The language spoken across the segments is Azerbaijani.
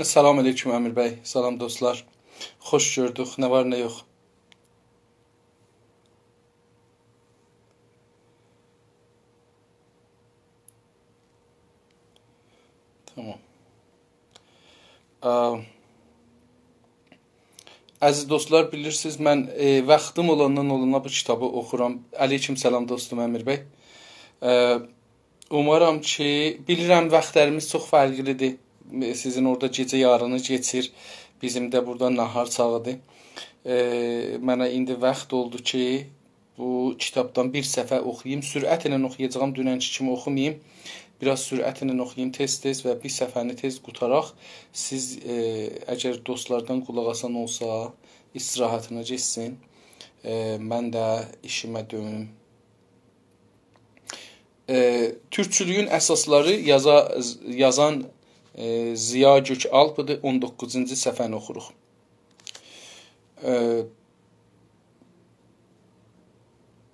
Salam aleyküm Əmir bəy, salam dostlar. Xoş gördük, nə var nə yox. Tamam. Aa, Əziz dostlar, bilirsiniz mən vaxtım olandan olana bu kitabı oxuram. Aleyküm salam dostum Əmir bəy. Aa, Umaram ki, bilirəm vaxtlarımız çox fərqlidir. Sizin orada gecə yarını keçir, bizim də burada nahar çağıdır. Mənə indi vaxt oldu ki, bu kitabdan bir səfər oxuyayım. Sürətlə oxuyacağam, dünənki kimi oxumayayım. Biraz sürətlə oxuyayım tez-tez və bir səfərini tez qutaraq. Siz əgər dostlardan qulaq asan olsa, istirahətine getsin. Mən də işimə dönüm. Türkçülüyün əsasları yazan Ziya Gökalpıdır. 19-cu səfəni oxuruq.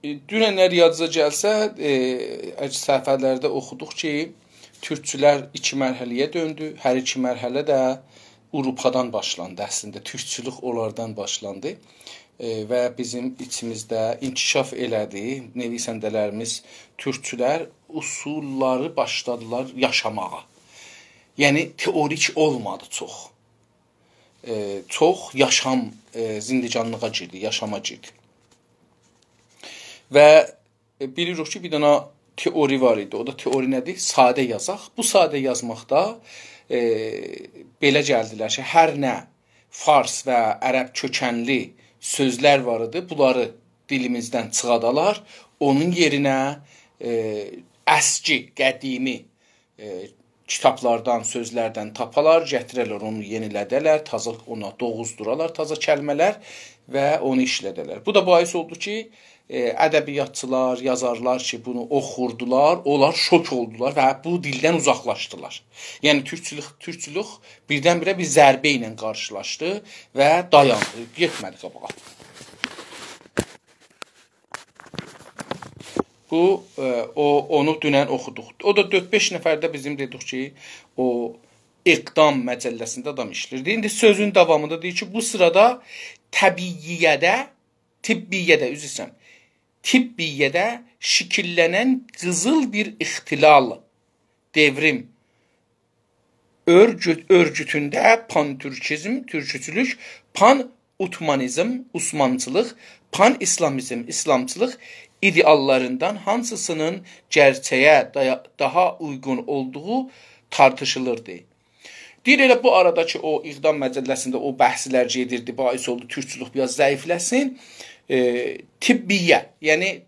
Dünənlər yadınıza gəlsə, səfərlərdə oxuduq ki, türkçülər iki mərhələyə döndü. Hər iki mərhələ də Avropadan başlandı əslində. Türkçülük onlardan başlandı və bizim içimizdə inkişaf elədi. Nevisəndələrimiz, türkçülər usulları başladılar yaşamağa. Yəni teorik olmadı çox. Çox yaşam zindicanlığa girdi, yaşama girdi. Və bilirik ki, bir dənə teori var idi. O da teori nədir? Sadə yazaq. Bu sadə yazmaqda belə gəldilər ki, hər nə fars və ərəb kökənli sözlər var idi, bunları dilimizdən çıxadalar. Onun yerinə əski, qədimi kitablardan, sözlərdən tapalar, gətirərlər, onu yenilədələr, taza ona doğuzduralar, taza kəlmələr və onu işlədələr. Bu da bais oldu ki, ədəbiyyatçılar, yazarlar ki, bunu oxurdular, onlar şok oldular və bu dildən uzaqlaşdılar. Yəni türkçülük birdən-birə bir zərbə ilə qarşılaşdı və dayandı, getmədi qabağa. Bu, onu dünən oxuduq. O da 4-5 nəfərdə bizim dedik ki, o İqdam məcəlləsində adam işlirdi. İndi sözün davamında deyir ki, bu sırada tibbiyyədə şəkillənən qızıl bir ixtilal, devrim örgütündə pan-türkizm, türkçülük, pan-utmanizm, usmançılıq, pan-islamizm, islamçılıq ideallarından hansısının gerçəyə daha uyğun olduğu tartışılırdı. Deyir, elə bu aradakı o İqdam məcəlləsində o bəhslər gedirdi, bais oldu, türkçülük biraz zəifləsin. Tibbiyyə, yəni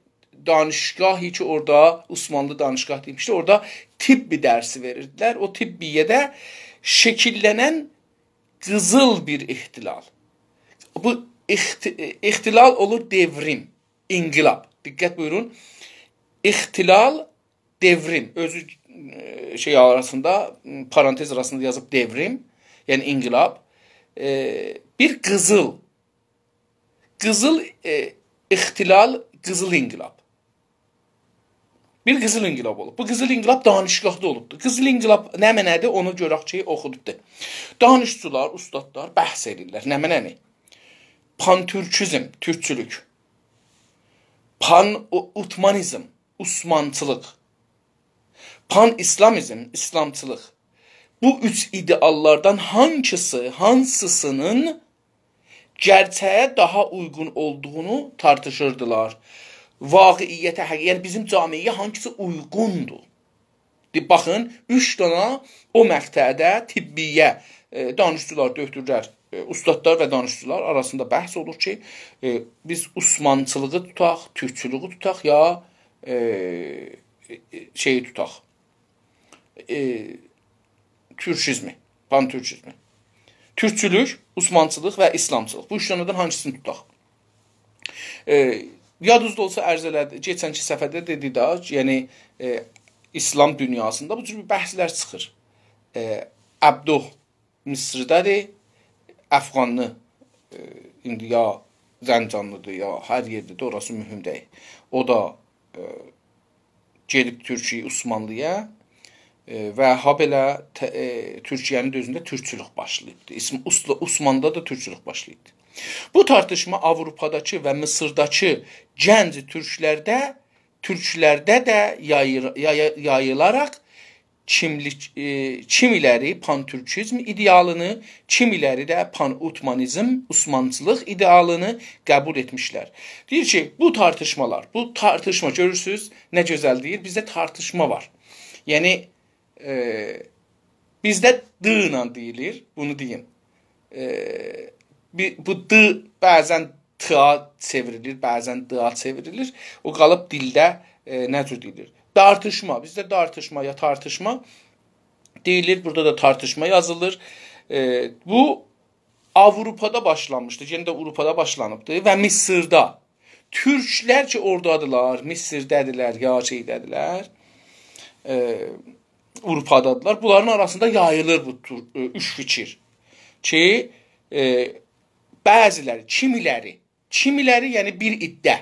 danışgahı ki, orada Osmanlı danışgah demişdi, orada tibbi dərsi verirdilər. O tibbiyyədə şəkillənən qızıl bir ixtilal. Bu ixtilal olur devrim, inqilab. Diqqət buyurun. İxtilal, devrim. Özü şey arasında, parantez arasında yazıb devrim, yəni inqilab. Bir qızıl. Qızıl ixtilal, qızıl inqilab. Bir qızıl inqilab olub. Bu qızıl inqilab danışgahda olubdur. Qızıl inqilab nə mənədir, onu görək ki, oxudubdur. Danışçılar, ustadlar bəhs edirlər. Nə mənəni? Pan-türkizm, türkçülük. Pan-utmanizm, usmançılıq. Pan-islamizm, islamçılıq. Bu üç ideallardan hansısının gerçəyə daha uyğun olduğunu tartışırdılar. Vaqiiyyətə, yəni bizim camiyə hangisi uyğundur? Baxın, 3 dana o məqtədə tibbiyyə danışçılar, döktürlər, ustadlar və danışçılar arasında bəhs olur ki, biz usmançılığı tutaq, türkçülüğü tutaq ya şeyi tutaq, türkizmi, pan-türkizmi. Türkçülük, usmançılıq və islamçılıq. Bu üç danadan hangisini tutaq? Yadınızda olsa ərz elədi, geçənki səfərdə dedi də, yəni İslam dünyasında bu cür bəhslər çıxır. Abduh Misr'dadır, Əfqanlı, indi ya Zəncanlıdır, ya hər yerdə, orası mühüm deyil. O da gedib Türkiyə, Osmanlıya və habelə Türkiyənin də özündə türkçülük başlayıbdı. Osmanlıda da türkçülük başlayıbdı. Bu tartışma Avropadakı və Mısırdakı gənc türklərdə də yayılaraq kimiləri pan-türkizm idealını, kimiləri də pan-utmanizm, Osmanlılıq idealını qəbul etmişlər. Deyir ki, bu tartışma görürsünüz, nə gözəl deyir, bizdə tartışma var. Yəni, bizdə d ilə deyilir, bunu deyim. Bu d bəzən t-a çevrilir, bəzən d-a çevrilir. O qalıb dildə nə cür deyilir? Dartışma, bizdə dartışma ya tartışma deyilir. Burada da tartışma yazılır. Bu Avropada başlanmışdı. Yenə də Avropada başlanıbdı və Mısırda. Türklər ki oradadılar, Mısırdadırlar, ya şeydədirlər, Avropadadılar. Bunların arasında yayılır bu üç fikir. Ki bəziləri, kimiləri yəni bir iddə,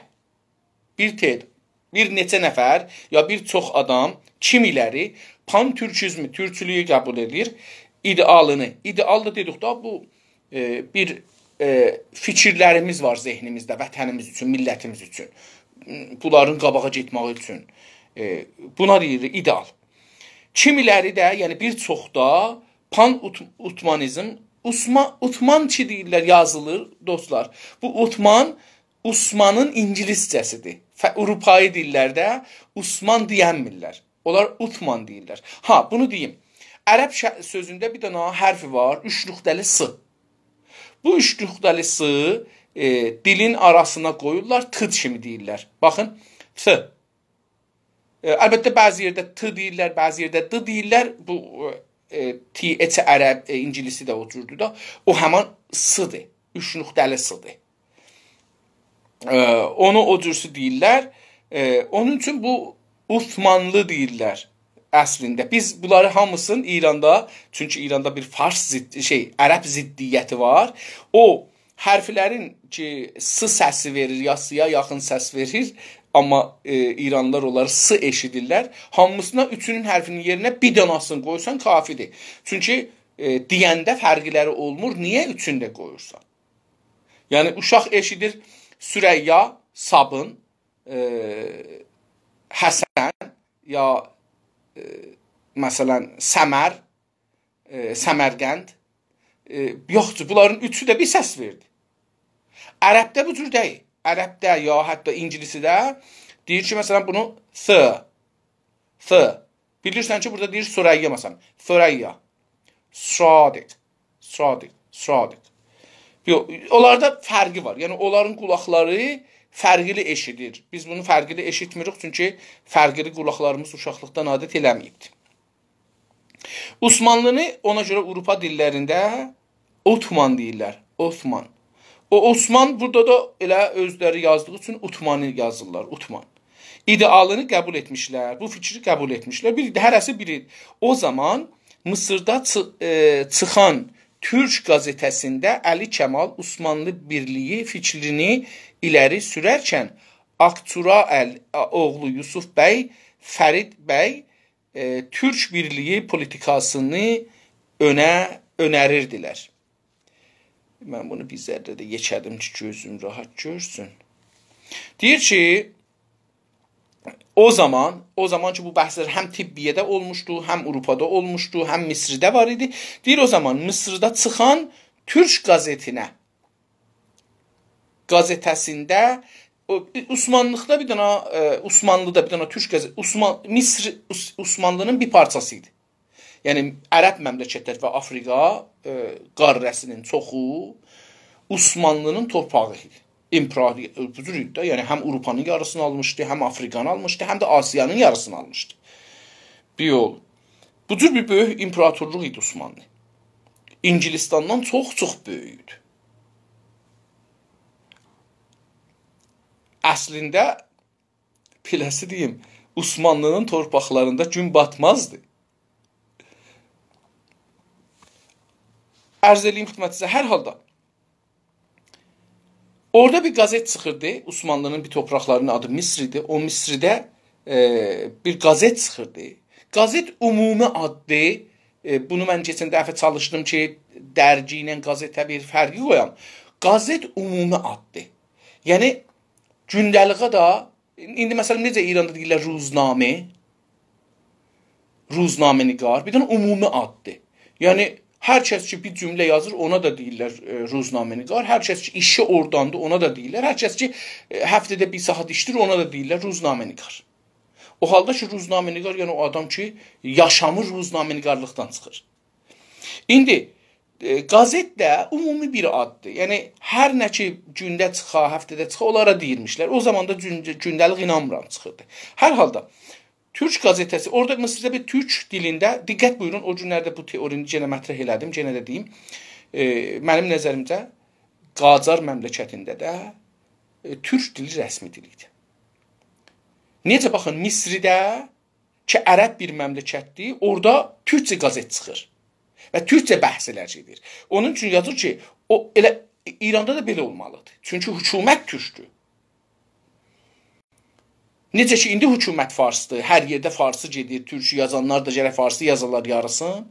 bir neçə nəfər ya bir çox adam, kimiləri pan-türkizmi, türkçülüyü qəbul edir, idealını. İdeal da dedikdə bu bir fikirlərimiz var zehnimizdə, vətənimiz üçün, millətimiz üçün, bunların qabağa getməyi üçün. Buna deyilir ideal. Kimiləri də, yəni bir çox da pan-utmanizm, Utman ki deyirlər, yazılır dostlar. Bu Utman, Osmanın ingiliscəsidir. Avropai dillərdə Osman deyənmirlər. Onlar Utman deyirlər. Ha, bunu deyim. Ərəb sözündə bir dənə hərfi var, 3 nöqtəli s. Bu 3 nöqtəli s dilin arasına qoyurlar, t kimi deyirlər. Baxın, t. Əlbəttə, bəzi yerdə t deyirlər, bəzi yerdə d deyirlər. Bu t-əcə ərəb, ingilisi də o cürdür da. O həman s-dır, 3 nöqtəli s-dır. Onu o cürsü deyirlər. Onun üçün bu Osmanlı deyirlər əslində. Biz bunları hamısını İranda, çünki İranda bir fars ərəb ziddiyyəti var. O hərflərin ki s səsi verir, ya s-ya yaxın səs verir. Amma İranlılar onları s eşidirlər. Hamısına üçünün hərfinin yerinə bir dənasını qoysan kafidir. Çünki deyəndə fərqləri olmur. Niyə üçünü də qoyursan? Yəni uşaq eşidir Sürəyya, Sabın, Həsən ya məsələn Səmər, Səmərqənd. Yoxdur, bunların üçü də bir səs verdi. Ərəbdə bu cür deyil. Ərəbdə ya hətta ingilisidə deyir ki, məsələn bunu th. Bilirsən ki, burada deyir Sürəyya məsələn. Sürəyya, Sadiq. Onlarda fərqi var. Yəni, onların qulaqları fərqli eşidir. Biz bunu fərqli eşitmirik, çünki fərqli qulaqlarımız uşaqlıqdan adət eləməyibdir. Osmanlını ona görə Avropa dillərində Otman deyirlər. Osman. O Osman burada da elə özləri yazdığı üçün Utmanı yazırlar. Utman. İdealını qəbul etmişlər. Bu fikri qəbul etmişlər. Hərəsi biri. O zaman Mısırda çıxan Türk qəzetəsində Əli Kəmal Osmanlı Birliyi fikrini iləri sürərkən Aktura oğlu Yusuf bəy, Fərid bəy Türk Birliyi politikasını önərirdilər. Mən bunu bir zərrə də yekədim ki, gözüm rahat görsün. Deyir ki, o zaman ki, bu bəhslər həm Tibbiyyədə olmuşdu, həm Avropada olmuşdu, həm Misirdə var idi. Deyir, o zaman Mısırda çıxan Türk qəzetəsində, Osmanlıqda bir dənə, Osmanlıda bir dənə Türk qəzetə, Osmanlının bir parçası idi. Yəni, Ərəb məmləkətlər və Afrika qarrəsinin çoxu Osmanlının torpağı idi. İmparatorluq idi də, yəni həm Avropanın yarısını almışdı, həm Afrikanı almışdı, həm də Asiyanın yarısını almışdı. Bir yol. Bu cür bir böyük imparatorluq idi Osmanlı. İngilistandan çox böyük idi. Əslində, beləsi deyim, Osmanlının torpaqlarında gün batmazdı. Ərz eləyim xidmətinizə, hər halda. Orada bir qazet çıxırdı, Osmanlının bir torpaqlarının adı Misr idi. O Misrdə bir qazet çıxırdı. Qazet ümumi addır. Bunu mən keçən dəfə çalışdım ki, dərgi ilə qazetə bir fərqi qoyam. Qazet ümumi addır. Yəni gündəliyə da indi məsələn necə İranda deyirlər ruznamə, ruznamenigar, bir dənə ümumi addır. Yəni hər kəs ki bir cümlə yazır, ona da deyirlər ruznamenigar. Hər kəs ki işi oradandır, ona da deyirlər. Hər kəs ki həftədə bir saat işdir, ona da deyirlər ruznamenigar. O halda ki ruznamenigar yəni o adam ki yaşamı ruznamenigarlıqdan çıxır. İndi qazet də ümumi bir addır. Yəni hər nə ki gündə çıxa, həftədə çıxa onlara deyirmişlər. O zaman da gündəlik inanmıram çıxırdı. Hər halda Türk qazetəsi, orada sizə bir türk dilində, diqqət buyurun, o günlərdə bu teorini yenə mətrəh elədim, yenə də deyim. Mənim nəzərimcə Qacar məmləkətində də türk dili rəsmi dili idi. Necə baxın, Misridə ki ərəb bir məmləkətdir, orada türkcə qazet çıxır və türkcə bəhslər gedir. Onun üçün yazır ki, o elə İranda da belə olmalıdır. Çünki hökumət türkdür. Necə ki indi hökumət farsdır, hər yerdə farsı gedir, türk yazanlar da gərək farsı yazarlar yarısın.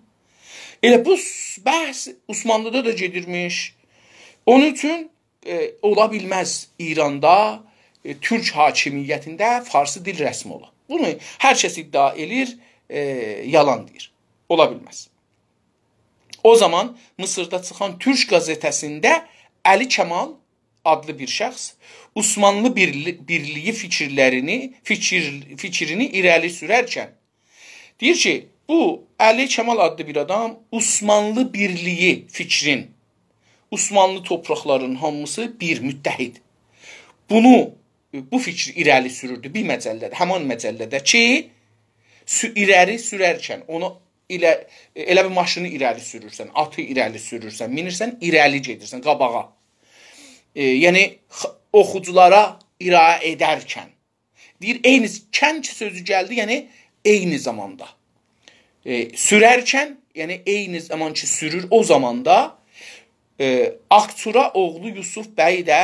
Elə bu bəhs Osmanlıda da gedirmiş. Onun üçün ola bilməz İranda Türk hakimiyyətində farsı dil rəsmi ola. Bunu hər kəs iddia edir, yalan deyir. Ola bilməz. O zaman Mısırda çıxan Türk qazetəsində Əli Kəmal adlı bir şəxs Osmanlı birliyi fikrini irəli sürərkən deyir ki, bu Əli Kəmal adlı bir adam Osmanlı birliyi fikrin, Osmanlı torpaqlarının hamısı bir müttəhid. Bu fikri irəli sürürdü bir məcəllədə, həman məcəllədə ki, irəli sürərkən onu elə bir maşını irəli sürürsən, atı irəli sürürsən, minirsən, irəli gedirsən, qabağa. Yəni oxuculara iraə edərkən. Deyir, eyni kən sözü gəldi, yəni eyni zamanda. Sürərkən, yəni eyni zaman ki sürür, o zamanda Aktura oğlu Yusuf bəylə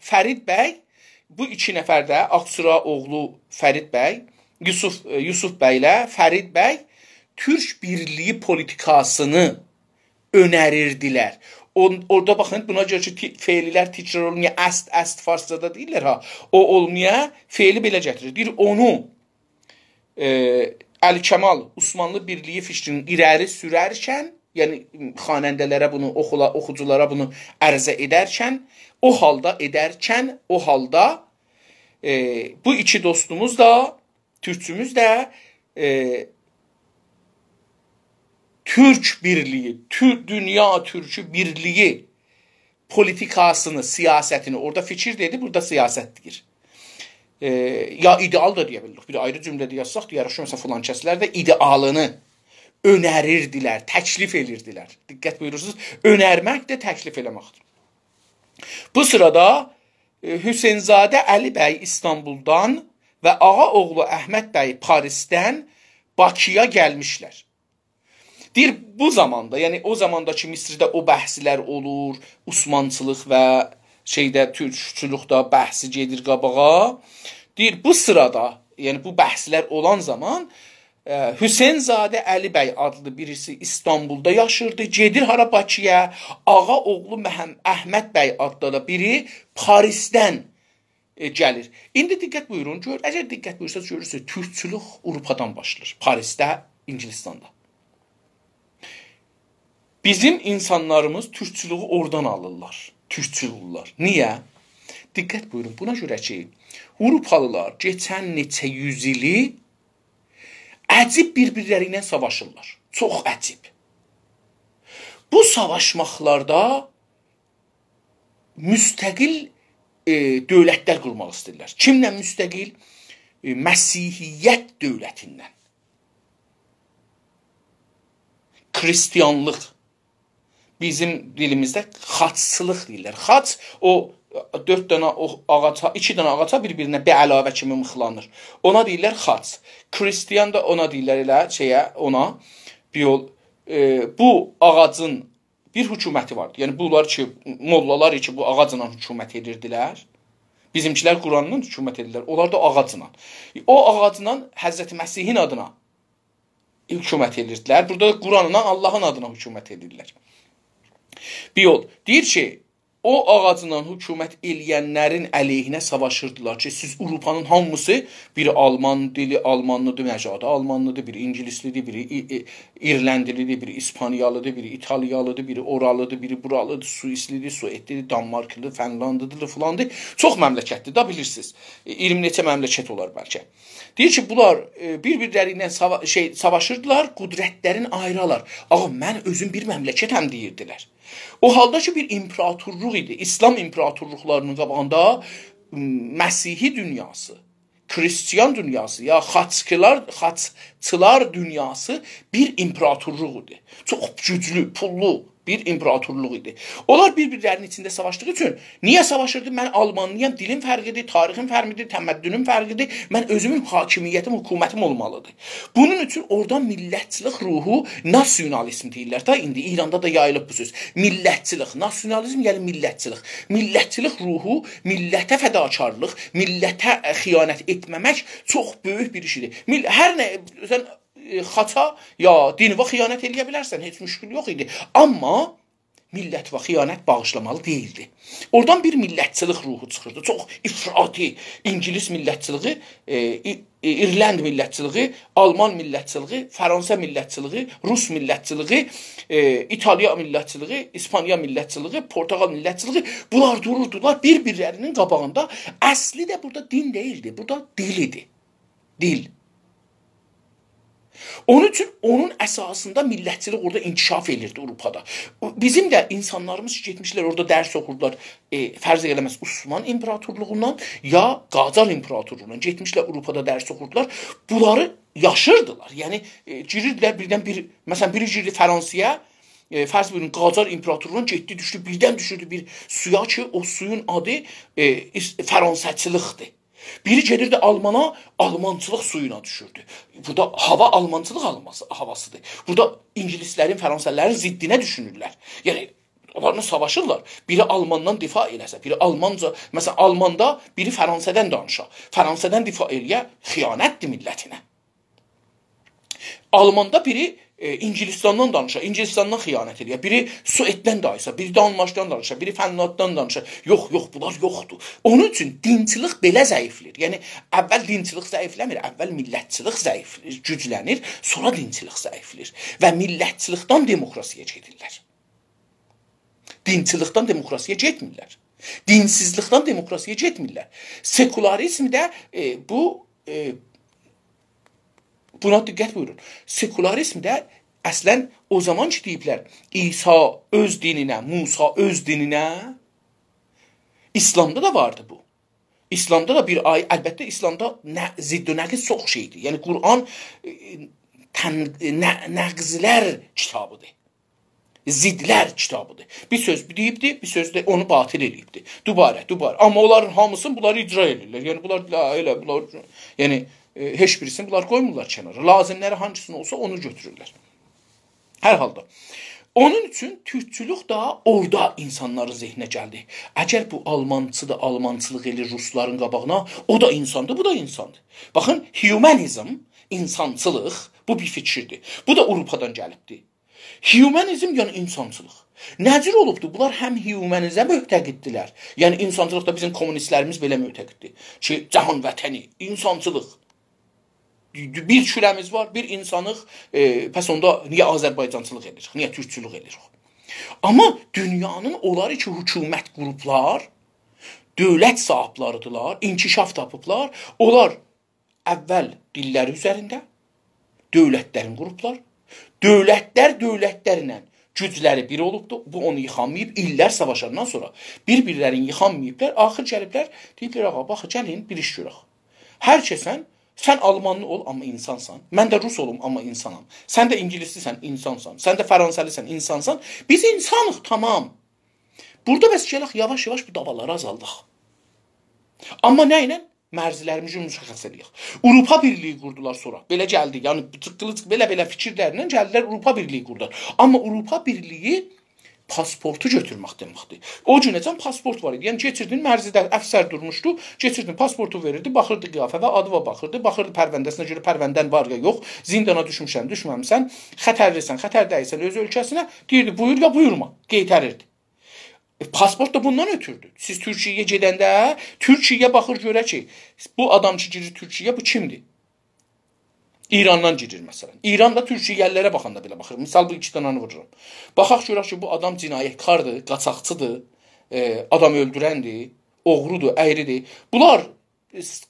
Fərid bəy, bu iki nəfər də Aktura oğlu Fərid bəy, Yusuf bəylə Fərid bəy Türk birliyi politikasını önərirdilər. Orada baxın, buna görə ki feillər təkrar olmaya, əst farscada deyirlər ha, o olmaya feili belə gətirir. Deyir, onu Əli Kəmal Osmanlı birliyi fikrinin irəli sürərkən, yəni xanəndələrə bunu, oxuculara bunu ərzə edərkən, o halda bu iki dostumuz da, türkçümüz də Türk birliyi, dünya türkü birliyi politikasını, siyasətini, orada fikir dedi, burada siyasət deyir. Ya ideal da deyə bilirik. Bir ayrı cümlədə yazsaq, deyərək ki, məsələn, filan kəslər də idealını önərirdilər, təklif edirdilər. Diqqət buyurursunuz, önərmək də təklif eləməkdir. Bu sırada Hüseynzadə Əli bəy İstanbuldan və ağa oğlu Əhməd bəy Parisdən Bakıya gəlmişlər. Deyir, bu zamanda, yəni o zamandakı Misirdə o bəhslər olur, Osmançılıq və türkçülükdə bəhsi gedir qabağa. Deyir, bu sırada, yəni bu bəhslər olan zaman Hüseynzadə Əli bəy adlı birisi İstanbulda yaşırdı, gedir hara Bakıya, ağa oğlu Əhməd bəy adlı da biri Parisdən gəlir. İndi diqqət buyurun, əgər diqqət buyursanız görürsünüz, türkçülük Avropadan başlayır, Parisdə, İngilistanda. Bizim insanlarımız türkçülüğü oradan alırlar, türkçülürlər. Niyə? Diqqət buyurun, buna görə ki, Avropalılar geçən neçə yüzili əcib bir-birləri ilə savaşırlar. Çox əcib. Bu savaşmaqlarda müstəqil dövlətlər qurmaq istəyirlər. Kimlə müstəqil? Məsihiyyət dövlətindən. Kristiyanlıq. Bizim dilimizdə xaççılıq deyirlər. Xaç o 4 dənə ağaca, 2 dənə ağaca bir-birinə bir əlavə kimi mıxlanır. Ona deyirlər xaç. Kristiyan da ona deyirlər elə ona bu ağacın bir hökuməti vardı. Yəni bunlar ki mollalar ki bu ağacla hökumət edirdilər. Bizimkilər Quranla hökumət edirlər. Onlar da ağacla. O ağacla Həzrəti Məsihin adına hökumət edirdilər. Burada Quranla Allahın adına hökumət edirlər. Bir yol. Deyir ki, o ağacla hökumət eləyənlərin əleyhinə savaşırdılar ki, siz Avropanın hamısı biri Alman dili, Almanlıdır, məcadı Almanlıdır, biri İngilislidir, biri İrlandilidir, biri İspaniyalıdır, biri İtalyalıdır, biri oralıdır, biri buralıdır, Suislidir, Suetlidir, Danmarklıdır, Fənlandıdır, filandır. Çox məmləkətdir da bilirsiniz. 20 neçə məmləkət olar bəlkə. Deyir ki, bunlar bir-birləri ilə savaşırdılar, qudrətlərin ayrılar. Ağa, mən özüm bir məmləkətəm deyirdilər. O halda ki, bir imperatorluq idi. İslam imperatorluqlarının qabağında Məsihi dünyası, Hristiyan dünyası ya xaççılar dünyası bir imperatorluq idi. Çox güclü, pullu bir imperatorluq idi. Onlar bir-birlərinin içində savaşdığı üçün niyə savaşırdı? Mən Almanlıyam, dilim fərqidir, tarixim fərqidir, təməddünüm fərqidir. Mən özümün hakimiyyətim, hökumətim olmalıdır. Bunun üçün oradan millətçilik ruhu, nasionalizm deyirlər da indi İranda da yayılıb bu söz. Millətçilik, nasionalizm yəni millətçilik. Millətçilik ruhu, millətə fədakarlıq, millətə xiyanət etməmək çox böyük bir işidir. Hər nə sən xata ya dinvə xiyanət eləyə bilərsən, heç müşkül yox idi. Amma millət və xiyanət bağışlamalı deyildi. Oradan bir millətçilik ruhu çıxırdı. Çox ifrati İngilis millətçiliği, İrland millətçiliği, Alman millətçiliği, Fransa millətçiliği, Rus millətçiliği, İtalya millətçiliği, İspaniya millətçiliği, Portugal millətçiliği bunlar dururdular bir-birlərinin qabağında. Əsli də burada din deyildi, burada dil idi. Dil. Onun üçün onun əsasında millətçilik orada inkişaf edirdi Avropada. Bizim də insanlarımız getmişlər orada dərs oxurdular. Fərz eləməz Osman imperatorluğundan ya Qacar imperatorluğundan getmişlər Avropada dərs oxurdular. Bunları yaşırdılar. Yəni girirdilər birdən bir, məsələn biri girdi Fransaya, fərz buyurun Qacar imperatorluğundan getdi, düşdü, birdən düşürdü bir suya ki, o suyun adı Fransəçilikdir. Biri gelirdi Almana, Almançılıq suyuna düşürdü. Burada hava Almançılıq havasıdır. Burada İngilislərin, Fransızların ziddinə düşünürlər. Yəni onlarla savaşırlar. Biri Almandan difa eləsə, biri Almanca, məsələn Almanda biri Fransədən danışa. Fransədən difa eləyə xiyanətdir millətinə. Almanda biri İngilistandan danışa, İngilistandan xiyanət edir. Biri Sueddən danışa, biri Danmarkdan danışa, biri Fənlanddan danışa. Yox, bunlar yoxdur. Onun üçün dinçilik belə zəiflir. Yəni əvvəl dinçilik zəifləmir, əvvəl millətçilik zəiflir, güclənir, sonra dinçilik zəiflir və millətçilikdən demokrasiya gedirlər. Dinçilikdən demokrasiya getmirlər. Dinsizlikdən demokrasiya getmirlər. Sekularizmdə buna diqqət buyurun. Sekularizmdə əslən o zaman ki deyiblər, İsa öz dininə, Musa öz dininə, İslamda da vardı bu. İslamda da bir ay, əlbəttə İslamda zidd-i nəqiz çox şeydir. Yəni Quran nəqzlər kitabıdır. Zidlər kitabıdır. Bir söz deyibdi, bir söz də onu batil edibdi. Dubarə. Amma onların hamısını bunları icra edirlər. Yəni bunlar yəni heç birisini bunlar qoymurlar kənara. Lazimləri hangisini olsa onu götürürlər. Hər halda. Onun üçün türkçülük da orada insanların zehninə gəldi. Əgər bu Almançıdır, Almançılıq elir Rusların qabağına, o da insandır, bu da insandır. Baxın, humanizm, insançılıq, bu bir fikirdir. Bu da Avropadan gəlibdir. Humanizm yəni insançılıq. Nəcür olubdur? Bunlar həm humanizmə möhtəqiddilər. Yəni insançılıqda bizim kommunistlərimiz belə möhtəqiddir. Ki, cahan vətəni, insançılıq. Bir küləmiz var, bir insanıq, pəs onda niyə Azərbaycançılıq edirik, niyə türkçülük edirik? Amma dünyanın onları ki, hökumət qruplar, dövlət sahiblarıdırlar, inkişaf tapıblar, onlar əvvəl dilləri üzərində, dövlətlərin qruplar, dövlətlər dövlətlərlə gücləri bir olubdur, bu onu yıxanmayıb, illər savaşandan sonra bir-birlərini yıxanmayıblar, axır gəliblər, deyiblər, ağa, baxı, gəlin, bir iş görək. Hər kəsən, sən Almanlı ol, amma insansan. Mən də Rus olum, amma insanam. Sən də İngilislisən, insansan. Sən də Fransalisən, insansan. Biz insanıq, tamam. Burada bəs gələk, yavaş-yavaş bu davaları azaldıq. Amma nə ilə? Mərzilərimizi müşəxəs edək. Avropa Birliyi qurdular sonra. Belə gəldi. Yəni, belə fikirlərlə gəldilər, Avropa Birliyi qurdular. Amma Avropa Birliyi pasportu götürmək deməkdir. O günəcən pasport var idi. Yəni keçirdin mərzidə əfsər durmuşdu, keçirdin pasportu verirdi, baxırdı qiyafəyə, adıva baxırdı, baxırdı pərvəndəsinə görə pərvəndən var ya yox, zindana düşmüsən, düşməmisən, xətərlisən, xətər deyilsən öz ölkəsinə, deyirdi buyur ya buyurma, qeytərirdi. Pasport da bundan ötürdü. Siz Türkiyəyə gedəndə Türkiyə baxır görə ki, bu adam ki girir Türkiyəyə bu kimdir? İrandan girir məsələn. İran da Türkiyəlilərə baxanda belə baxır. Misal bu iki dənəni vururam. Baxaq görək ki, bu adam cinayətkardır, qaçaqçıdır, adam öldürəndir, oğrudur, əyridir. Bunlar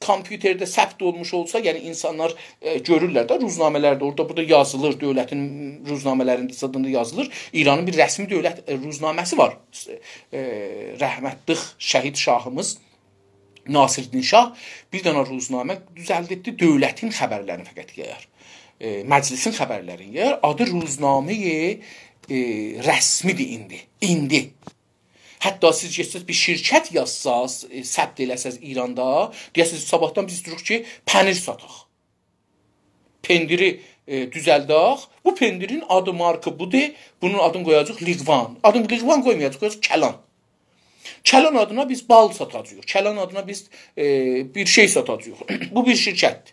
kompüterdə səbt olmuş olsa, yəni insanlar görürlər də ruznamələrdə, orada burada yazılır, dövlətin ruznamələrində zadında yazılır. İranın bir rəsmi dövlət ruznaməsi var. Rəhmətli şəhid şahımız Nasiruddin Şah bir dənə ruznamə düzəltdi, dövlətin xəbərlərini fəqət yayar. Məclisin xəbərlərini yayar. Adı ruznaməyi rəsmidir indi. İndi. Hətta siz geçsəz bir şirkət yazsaz, səbt eləsəz İranda, deyəsiniz sabahdan biz duruq ki, pənir sataq. Pendiri düzəldək. Bu pendirin adı marka budur. Bunun adını qoyacaq Liğvan. Adını Liğvan qoymayacaq, qoyacaq Kəlan. Kəlan adına biz bal satacağıq. Kəlan adına biz bir şey satacağıq. Bu bir şirkətdir.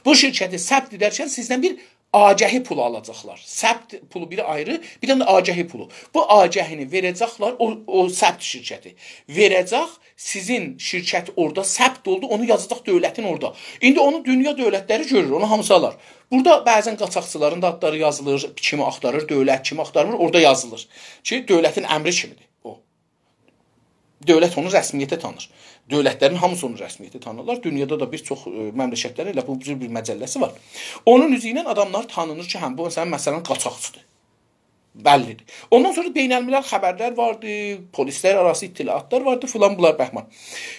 Bu şirkəti səbt edərkən sizdən bir agəhi pulu alacaqlar. Səbt pulu biri ayrı, bir də agəhi pulu. Bu agəhini verəcəklər, o səbt şirkəti. Verəcək, sizin şirkət orada səbt oldu, onu yazacaq dövlətin orada. İndi onu dünya dövlətləri görür, onu hamısı alar. Burada bəzən qaçaqçıların da adları yazılır, kimi axtarır, dövlət kimi axtarmır, orada yazılır ki, dövlətin əmri kimidir. Dövlət onu rəsmiyyətə tanır. Dövlətlərin hamısı onu rəsmiyyətə tanırlar. Dünyada da bir çox məmləkətlərə elə bu bir məcəlləsi var. Onun üzü ilə adamlar tanınır ki, həm bu məsələn qaçaqçıdır. Bəllidir. Ondan sonra beynəlmiləl xəbərlər vardı, polislər arası ittilaatlar vardı, filan bunlar bəhman.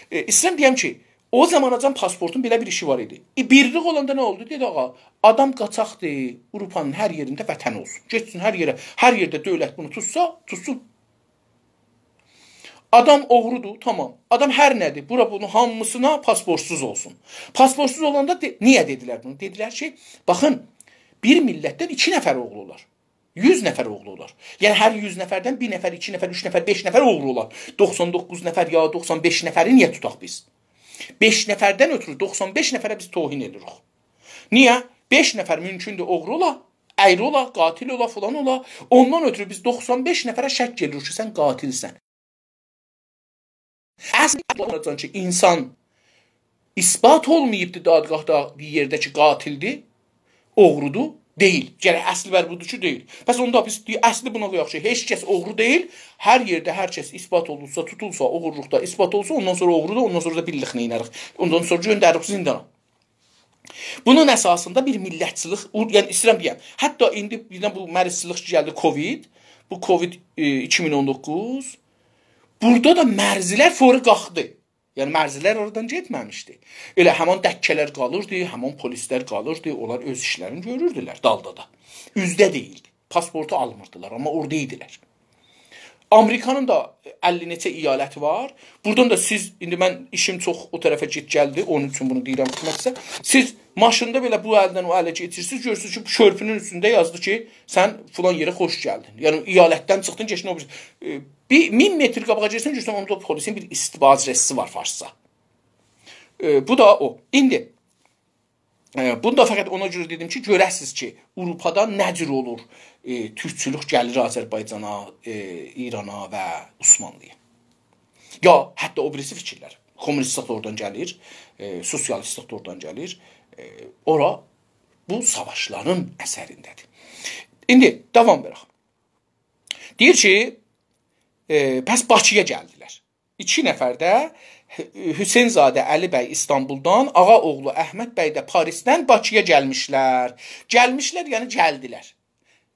İstəyirəm deyəm ki, o zamanacan pasportun belə bir işi var idi. Birlik olanda nə oldu? Dedi ağa, adam qaçaqdır, Avropanın hər yerində vətən olsun. Getsin hər yerə, hər yerdə dövlət bunu tutsa, tutsun. Adam oğrudur, tamam. Adam hər nədir? Bura bunun hamısına pasportsuz olsun. Pasportsuz olanda niyə dedilər bunu? Dedilər ki, baxın, bir millətdən 2 nəfər oğlu olar. 100 nəfər oğlu olar. Yəni hər 100 nəfərdən 1 nəfər, 2 nəfər, 3 nəfər, 5 nəfər oğlu olar. 99 nəfər ya 95 nəfəri niyə tutaq biz? 5 nəfərdən ötürü 95 nəfərə biz tohin edirik. Niyə? 5 nəfər mümkündür oğru ola, əyri ola, qatil ola, falan ola. Ondan ötürü biz 95 nəfərə şək gelirik ki, sən qatilsən. Əslində ki, insan isbat olmayıbdır dadgahda bir yerdə ki, qatildir, oğrudur, deyil. Gərək əsli var budur ki, deyil. Bəs onda biz əsli buna qoyaq ki, heç kəs oğru deyil, hər yerdə hər kəs isbat olursa, tutulsa, oğurluqda isbat olsa, ondan sonra oğrudur, ondan sonra da birliklə inərik. Ondan sonra göndəririk zindana. Bunun əsasında bir millətçilik, yəni istəyirəm deyəm, hətta indi bu mərizçilik gəldi Covid, bu Covid 2019, burada da mərzilər fori qalxdı. Yəni mərzilər oradan getməmişdi. Elə həman dəkkələr qalırdı, həman polislər qalırdı, onlar öz işlərini görürdülər dalda da. Üzdə deyildi. Pasportu almırdılar, amma orada idilər. Amerikanın da 50 neçə iyaləti var. Buradan da siz, indi mən işim çox o tərəfə gəldi, onun üçün bunu deyirəm etməksə. Siz maşında belə bu əldən o ələ geçirsiniz, görürsünüz ki, şörpünün üstündə yazdı ki, sən filan yerə xoş gəldin. Yəni iyalətdən çıxdın, keçdin o bir 1000 metr qabağa gəlsən, görürsən onda polisin bir istibacresi var farsça. Bu da o. İndi bunu da fəqət ona görə dedim ki, görəsiz ki, Avropada nə cür olur türkçülük gəlir Azərbaycana, İrana və Osmanlıya. Ya, hətta o birisi fikirlər. Kommunistlik oradan gəlir, sosialistlik oradan gəlir. Ora bu savaşların əsərindədir. İndi, davam verək. Deyir ki, pəs Bakıya gəldilər. 2 nəfər də Hüseynzadə Əli bəy İstanbuldan, ağa oğlu Əhməd bəy də Parisdən Bakıya gəlmişlər. Gəlmişlər, yəni gəldilər.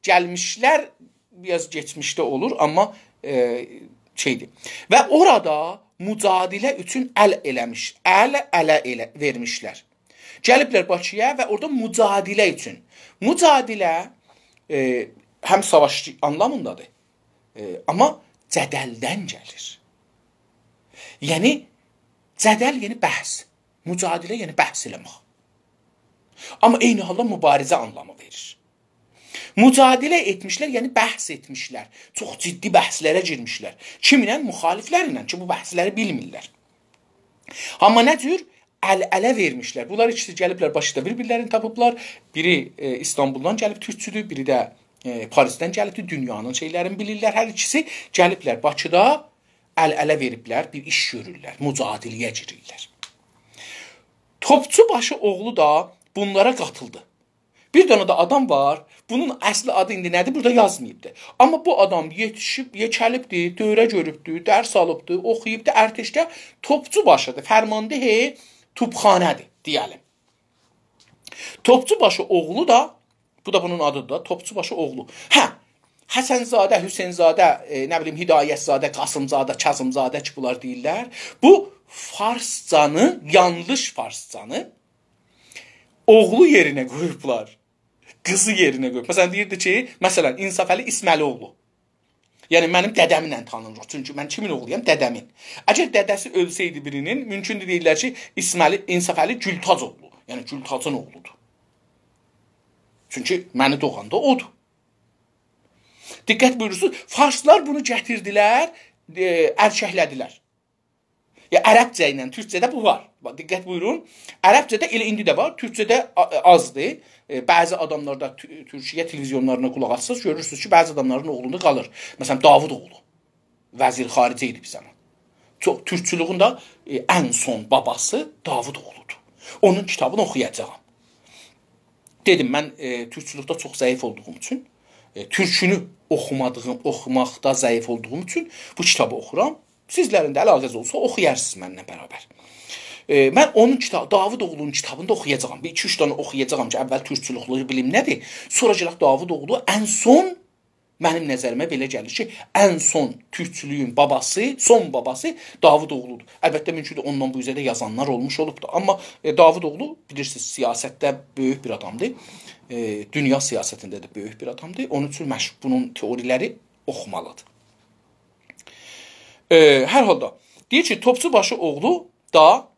Gəlmişlər, biraz geçmişdə olur, amma şeydir. Və orada mücadilə üçün əl vermişlər. Gəliblər Bakıya və orada mücadilə üçün. Mücadilə həm savaş anlamındadır, amma cədəldən gəlir. Yəni, cədəl yəni bəhs, mücadilə yəni bəhs eləmək. Amma eyni halda mübarizə anlamı verir. Mücadilə etmişlər, yəni bəhs etmişlər. Çox ciddi bəhslərə girmişlər. Kiminlə? Müxaliflərlə ki, bu bəhsləri bilmirlər. Amma nə cür? Əl-ələ vermişlər. Bunlar ikisi gəliblər, başda bir-birlərini tapıblar. Biri İstanbuldan gəlib türkçüdür, biri də Parisdən gəlibdir, dünyanın şeylərini bilirlər. Hər ikisi gəliblər Bakıda əl-ələ veriblər, bir iş görürlər, mücadiləyə girirlər. Topçubaşı oğlu da bunlara qatıldı. Bir dənə də adam var, bunun əsli adı indi nədir? Burada yazmayıbdır. Amma bu adam yetişib, yekəlibdir, dövrə görübdür, dərs alıbdır, oxuyubdur, ərteşdə topçubaşıdır, fərmandehi tubxanədir, deyəlim. Topçubaşı oğlu da, bu da bunun adıdır da, topçubaşı oğlu. Həsənzadə, Hüseynzadə, nə bilim, Hidayətzadə, Qasımzadə, Kazımzadə ki, bunlar deyirlər. Bu farscanı, yanlış farscanı oğlu yerinə qoyublar. Qızı yerinə qoyub. Məsələn, deyirdi ki, məsələn, İnsafəli İsməlioğlu. Yəni, mənim dədəmlə tanınır. Çünki mən kimin oğluyam? Dədəmin. Əgər dədəsi ölsəydi birinin, mümkündür deyirlər ki, İnsafəli Gültacoğlu. Yəni, Gültacın oğludur. Çünki məni doğanda odur. Diqqət buyurursunuz, farslar bunu gətirdilər, ərkəklədilər. Ya ərəbcə ilə, türkçədə bu var. Diqqət buyurun. Ərəbcədə elə indi də var, türkçədə azdır. Bəzi adamlarda Türkiyə televizyonlarına qulaq açsınız, görürsünüz ki, bəzi adamların oğlunda qalır. Məsələn, Davudoğlu. Vəzir xaricə idi bir zaman. Çox türkçülüğün də ən son babası Davudoğludur. Onun kitabını oxuyacağam. Dedim, mən türkçülükdə çox zəif olduğum üçün, türkünü oxumaqda zəif olduğum üçün bu kitabı oxuram. Sizlərin də əlaqəz olsa oxuyarsınız mənimlə bərabər. Mən onun kitabı, Davudoğlu'nun kitabını da oxuyacağam. Bir 2-3 dənə oxuyacağam ki, əvvəl türkçülüqlüyü bilim nədir? Sonra gələk Davudoğlu ən son, mənim nəzərimə belə gəlir ki, ən son türkçülüyün babası, son babası Davudoğlu'dur. Əlbəttə, mümkündür ondan bu üzərdə yazanlar olmuş olubdur. Amma Davudoğlu, bilirsiniz, siyasətdə böyük bir adamdır. Dünya siyasətində də böyük bir adamdır. Onun üçün bunun teoriləri oxumalıdır. Hər halda, deyir ki, Topçubaşı oğlu da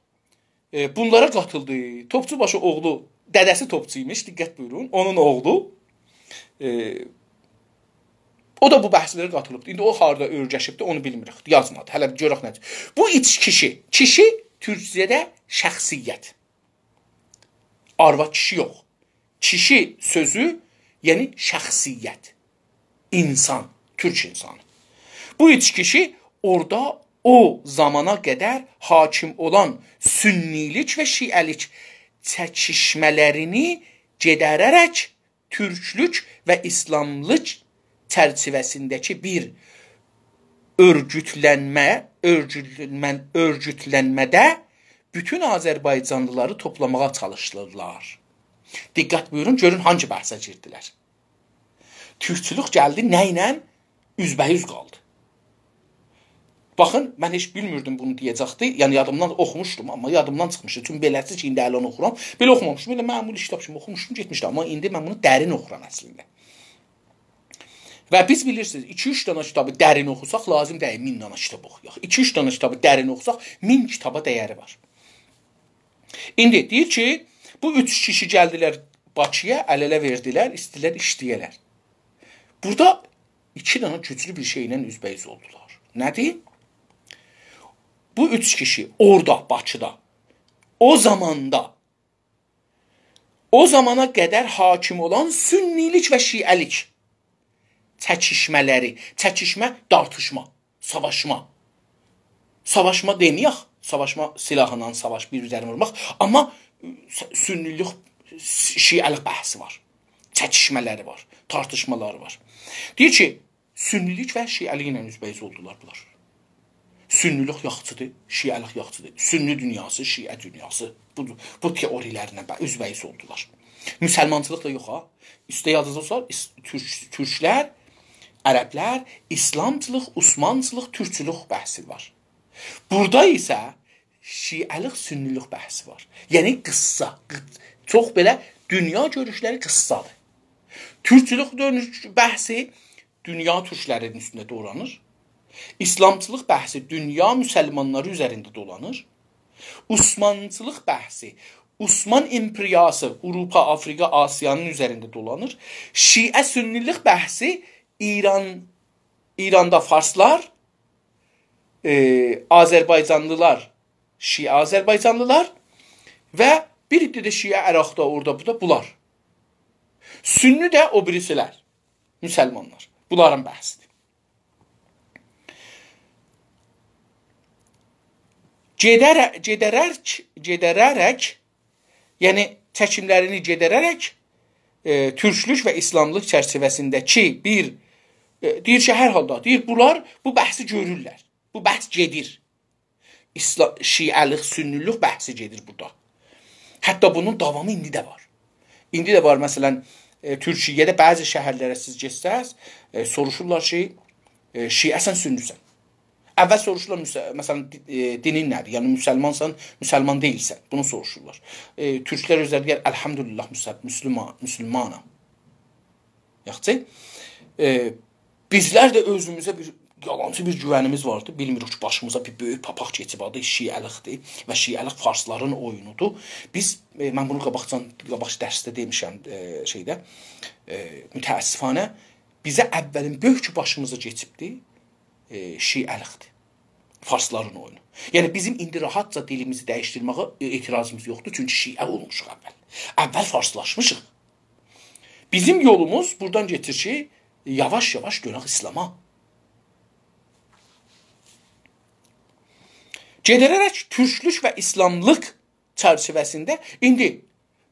bunlara qatıldı. Topçubaşı oğlu, dədəsi topçuymuş, diqqət buyurun, onun oğlu. O da bu bəhslərə qatılıbdır. İndi o harada örgəşibdir, onu bilmirik, yazmadı. Hələ görək nədir. Bu iç kişi, kişi türkçədə şəxsiyyət. Arvad kişi yox. Kişi sözü, yəni şəxsiyyət. İnsan, türk insanı. Bu iç kişi orada o zamana qədər hakim olan sünnilik və şiəlik çəkişmələrini gedərərək türklük və İslamlıq çərçivəsindəki bir örgütlənmədə bütün Azərbaycanlıları toplamağa çalışırlar. Diqqət buyurun, görün hangi bəhsə girdilər. Türkçülük gəldi, nə ilə? Üzbəyüz qaldı. Baxın, mən heç bilmirdim bunu deyəcəkdi. Yəni, yadımdan oxumuşdum, amma yadımdan çıxmışdı. Çünki beləsi ki, indi əlan oxuram. Belə oxumamışdım, elə məmul iştab kimi oxumuşdum, getmişdim. Amma indi mən bunu dərin oxuram əslində. Və biz bilirsiniz, 2-3 dənə kitabı dərin oxusaq, lazım deyil 1000 dənə kitab oxuyaq. 2-3 dənə kitabı dərin oxusaq, 1000 kitaba dəyəri var. İndi deyir ki, bu 3 kişi gəldilər Bakıya, əl-ələ verdilər, istilər işləyələr. Burada 2 dənə güclü bir şeylə üzbəyiz oldular. Nədir? Bu 3 kişi orada, Bakıda, o zamana qədər hakim olan sünnilik və şiəlik çəkişmələri, çəkişmə, dartışma, savaşma. Savaşma deməyək, savaşma silahla savaş, bir üzərinə vurmaq, amma sünnilik, şiəlik bəhsi var, çəkişmələri var, tartışmaları var. Deyir ki, sünnilik və şiəlik ilə üzbəyiz oldular bunlar. Sünnilik yaxçıdır, şiəlik yaxçıdır. Sünni dünyası, şiə dünyası. Bu teorilərlə üzbəyiz oldular. Müsəlmançılıq da yox ha. Üstə yazılırsa, türklər, ərəblər, İslamçılıq, Osmançılıq, türkçülük bəhsi var. Burada isə şiəlik, sünnilik bəhsi var. Yəni qıssa, çox belə dünya görüşləri qıssadır. Türkçülük bəhsi dünya türklərinin üstündə dolanır. İslamçılıq bəhsi dünya müsəlmanları üzərində dolanır. Osmançılıq bəhsi Osman imperiyası Avropa, Afrika, Asiyanın üzərində dolanır. Şiə sünnilik bəhsi İranda farslar, Azərbaycanlılar, Şiə Azərbaycanlılar və bir iddə Şiə Əraqda, orada, burada bunlar. Sünni də o birisilər, müsəlmanlar. Bunların bəhsidir. Gedərərək, yəni çəkimlərini gedərərək türklük və İslamlıq çərçivəsindəki deyir ki, hər halda, deyir, bunlar bu bəhsi görürlər. Bu bəhs gedir. Şiəlik, sünnülük bəhsi gedir burada. Hətta bunun davamı indi də var. İndi də var, məsələn, Türkiyədə bəzi şəhərlərə siz getsəz, soruşurlar ki, şiəsən, sünnüsən. Əvvəl soruşurlar, məsələn, dinin nədir? Yəni, müsəlmansan, müsəlman deyilsən. Bunu soruşurlar. Türklər özləri deyər, əlhamdülillah, müsəlmanam. Yaxçı, bizlər də özümüzə bir yalancı bir güvənimiz vardı. Bilmirik ki, başımıza bir böyük papaq keçib adı şiəlikdir və şiəlik farsların oyunudur. Biz, mən bunu qabaq dərsdə demişəm, mütəəssifanə, bizə əvvəlin böyük başımıza keçibdi, şiəlikdir. Farsların oyunu. Yəni, bizim indi rahatca dilimizi dəyişdirməyə etirazımız yoxdur. Çünki şiə olmuşuq əvvəl. Əvvəl farslaşmışıq. Bizim yolumuz buradan getir ki, yavaş-yavaş dönək İslama. Gedərərək türklük və İslamlıq çərçivəsində indi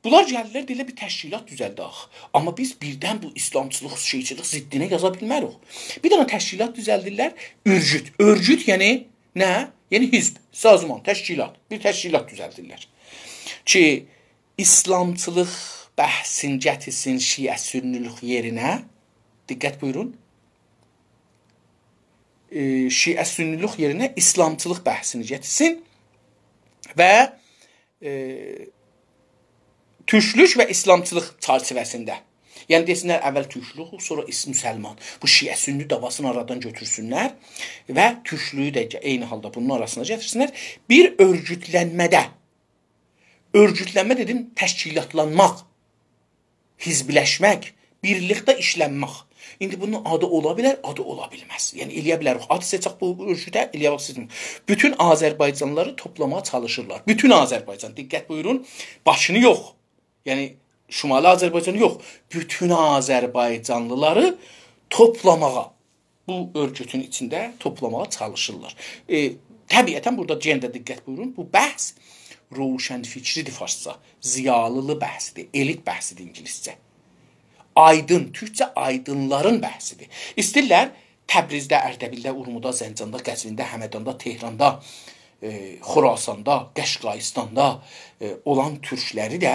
bunlar gəlirlər, deyilə bir təşkilat düzəldək. Amma biz birdən bu İslamçılıq, şeyçilik ziddinə yaza bilmərik. Bir dənə təşkilat düzəldirlər, örgüt. Örgüt yəni nə? Yəni hizb, sazman, təşkilat. Bir təşkilat düzəldirlər. Ki, İslamçılıq bəhsin gətirsin şiə sünnülük yerinə. Diqqət buyurun. Şiə sünnülük yerinə İslamçılıq bəhsini gətirsin və türklük və İslamçılıq çərçivəsində. Yəni, desinlər, əvvəl türklük, sonra müsəlman. Bu şiə sünni davasını aradan götürsünlər və türklüyü də eyni halda bunun arasına gətirsinlər. Bir örgütlənmədə, örgütlənmə dedim, təşkilatlanmaq, hizbiləşmək, birlikdə işlənmək. İndi bunun adı ola bilər, adı ola bilməz. Yəni, eləyə bilərik. Adı seçək bu örgütə, eləyə bilərik. Bütün Azərbaycanlıları toplamağa çalışırlar. Bütün Azərbaycan, diqqət buyurun, başını yox. Yəni, Şimali Azərbaycanı yox. Bütün Azərbaycanlıları toplamağa, bu örgütün içində toplamağa çalışırlar. Təbiətən, burada cəndə diqqət buyurun, bu bəhs roşən fikridir farsça, ziyalılı bəhsidir, elit bəhsidir ingiliscə. Aydın, türkcə aydınların bəhsidir. İstəyirlər Təbrizdə, Ərdəbildə, Urmuda, Zəncanda, Qəzvində, Həmədanda, Tehranda, Xorasanda, Qəşqaistanda olan türkləri də,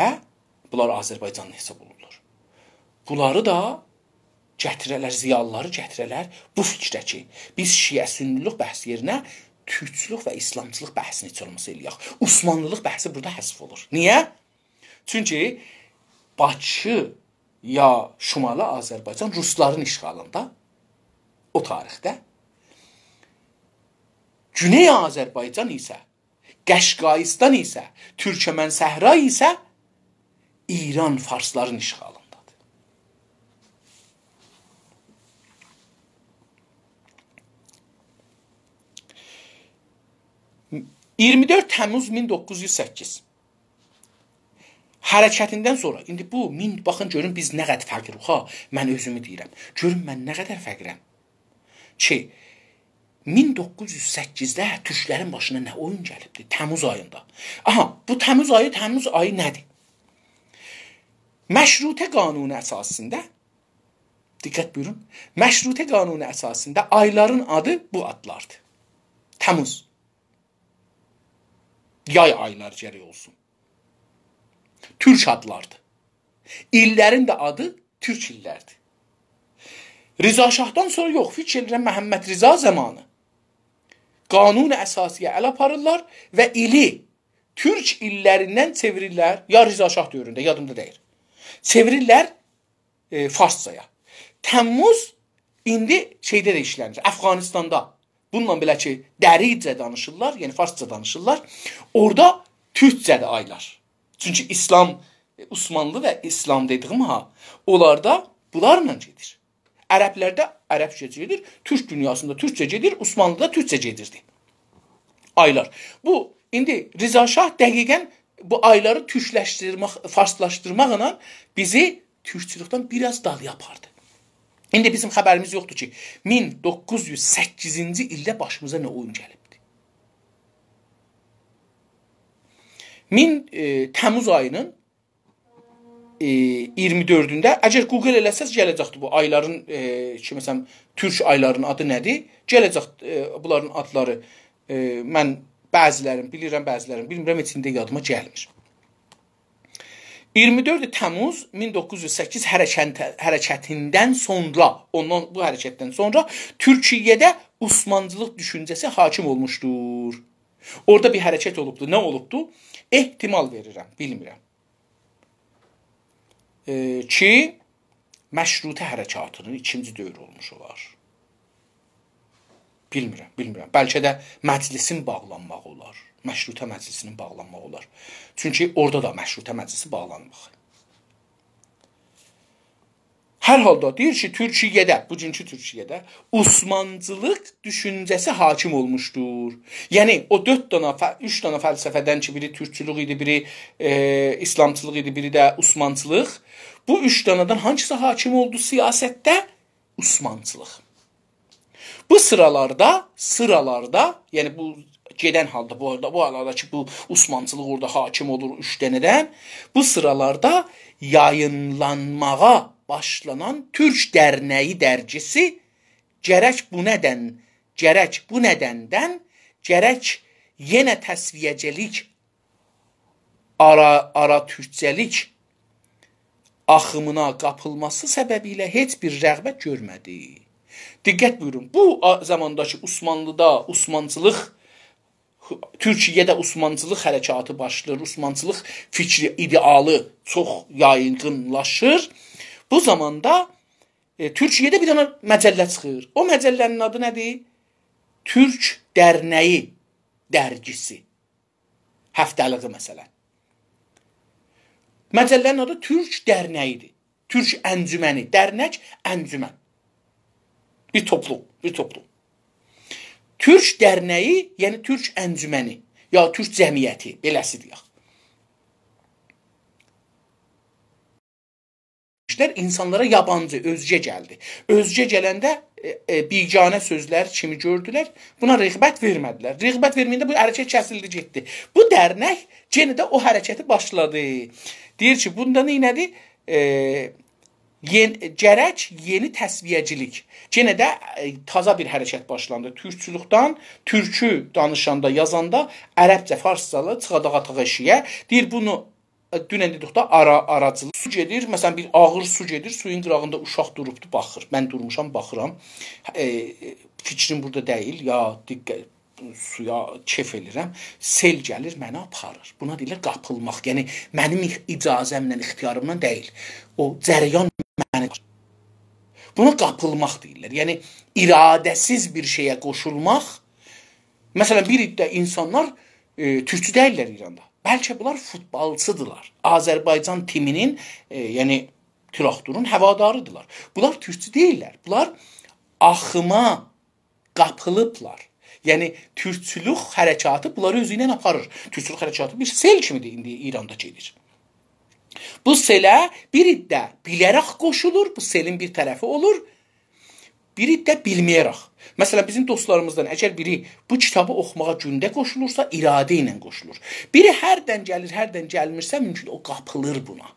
bunlar Azərbaycanlı hesab olurlar. Bunları da gətirələr, ziyalıları gətirələr bu fikrə ki, biz şiə sünnülük bəhsi yerinə türkçülük və İslamçılıq bəhsini çalması eləyək. Osmanlılıq bəhsi burada həsf olur. Niyə? Çünki Bakı ya Şimali Azərbaycan Rusların işğalında o tarixdə, Güney Azərbaycan isə, Qəşqaistan isə, Türkmən Səhra isə İran farsların işğalındadır. 24 Təmmuz 1908 hərəkətindən sonra, indi bu, baxın görün biz nə qədər fəqirıq, mən özümü deyirəm. Görün mən nə qədər fəqirəm ki, 1908-də türklərin başına nə oyun gəlibdir? Təmmuz ayında. Aha, bu Təmmuz ayı nədir? Məşrutə qanunu əsasında, diqqət buyurun, Məşrutə qanunu əsasında ayların adı bu adlardır. Təmmuz. Yay ayları gərək olsun. Türk adlardır. İllərin də adı Türk illərdir. Rıza Şahdan sonra yox, fikr edirəm Məhəmməd Rıza zamanı qanun əsasiyə əl aparırlar və ili Türk illərindən çevirirlər, ya Rıza Şah dövründə, yadımda deyir. Çevirirlər farscaya. Təmmuz indi şeydə də işlənir, Əfqanistanda. Bununla belə ki, dəricə danışırlar, yəni farsca danışırlar. Orada türkcədir aylar. Çünki İslam, Osmanlı və İslam dediyim onlarda bunlarla gedir. Ərəblərdə ərəbcə gedir, Türk dünyasında türkcə gedir, Osmanlıda türkcə gedirdi. Aylar. Bu, indi Rıza Şah dəqiqən bu ayları türkləşdirmək, farslaşdırmaqla bizi türkçülükdən biraz dalı yapardı. İndi bizim xəbərimiz yoxdur ki, 1908-ci ildə başımıza nə oyun gəlibdi. Təmmuz ayının 24-də, əgər Google eləsəz gələcəkdir bu ayların, ki, məsələn, türk aylarının adı nədir? Gələcək bunların adları. Mən bəzilərini bilirəm, bəzilərini bilmirəm, heç indi yadıma gəlmir. 24 Təmmuz 1908 hərəkətindən sonra, ondan bu hərəkətdən sonra Türkiyədə Osmanlılıq düşüncəsi hakim olmuşdur. Orada bir hərəkət olubdu. Nə olubdu? Ehtimal verirəm, bilmirəm. Ki, məşrutə hərəkatının ikinci dövrü olmuş olar. Bilmirəm. Bəlkə də məclisin bağlanmaq olar. Məşrutə məclisinin bağlanmaq olar. Çünki orada da məşrutə məclisi bağlanmaq. Hər halda deyir ki, Türkiyədə, bugünkü Türkiyədə Osmanlılıq düşüncəsi hakim olmuşdur. Yəni, o 3 dana fəlsəfədən ki, biri türkçülük idi, biri İslamçılıq idi, biri də Osmanlılıq. Bu 3 danadan hangisi hakim oldu siyasətdə? Osmanlılıq. Bu sıralarda, yəni bu gedən halda, bu halda ki, bu Osmanlılıq orada hakim olur 3 dənədən, bu sıralarda yayınlanmağa başlanan Türk Dərnəyi dərgisi gərək bu nədəndən yenə təsviyəcəlik, ara türkcəlik axımına qapılması səbəbilə heç bir rəğbət görmədi. Diqqət buyurun, bu zamandakı Osmanlıda, Osmanlılıq, Türkiyədə Osmanlılıq hərəkatı başlayır, Osmanlılıq fikri, idealı çox yayınlaşır. Bu zamanda Türkiyədə bir dənə məcəllə çıxır. O məcəllənin adı nədir? Türk Dərnəyi dərgisi. Həftəliği məsələn. Məcəllənin adı Türk Dərnəyidir. Türk əncüməni, dərnək, əncümən. Bir toplum. Türk Dərnəyi, yəni Türk əncüməni, ya Türk cəmiyyəti, beləsi deyək. İnsanlara yabancı, özgə gəldi. Özgə gələndə biganə sözlər kimi gördülər, buna rəğbət vermədilər. Rəğbət verməyəndə bu hərəkət kəsildi, getdi. Bu dərnək yenə də o hərəkəti başladı. Deyir ki, bunda nədir? Gərək yeni təsviyəcilik. Yenə də taza bir hərəkət başlandı. Türkçülükdən, türkü danışanda, yazanda ərəbcə, farscalı çıxadağa eşiyə. Deyir, bunu dünən dedikdə aracılıq. Su gedir, məsələn bir ağır su gedir, suyun qırağında uşaq durubdu, baxır. Mən durmuşam, baxıram. Fikrim burada deyil, ya diqqət, suya kef elirəm. Sel gəlir, məni aparır. Buna deyirlər qapılmaq. Yəni, mənim icazəmlə, ixtiyarımla deyil. O cərəyan məni qaçır. Buna qapılmaq deyirlər. Yəni, iradəsiz bir şeyə qoşulmaq. Məsələn, bir iddə insanlar türkçü deyirlər İranda. Bəlkə bunlar futbolçıdırlar. Azərbaycan timinin, yəni traktorun həvadarıdırlar. Bunlar türkçü deyirlər. Bunlar axıma qapılıblar. Yəni türkçülük hərəkatı bunları özü ilə aparır. Türkçülük hərəkatı bir sel kimidir indi İranda gedir. Bu selə bir iddə bilərək qoşulur. Bu selin bir tərəfi olur. Bir iddə bilməyərək. Məsələn, bizim dostlarımızdan əgər biri bu kitabı oxumağa gündə qoşulursa, iradə ilə qoşulur. Biri hərdən gəlir, hərdən gəlmirsə, mümkün o qapılır buna.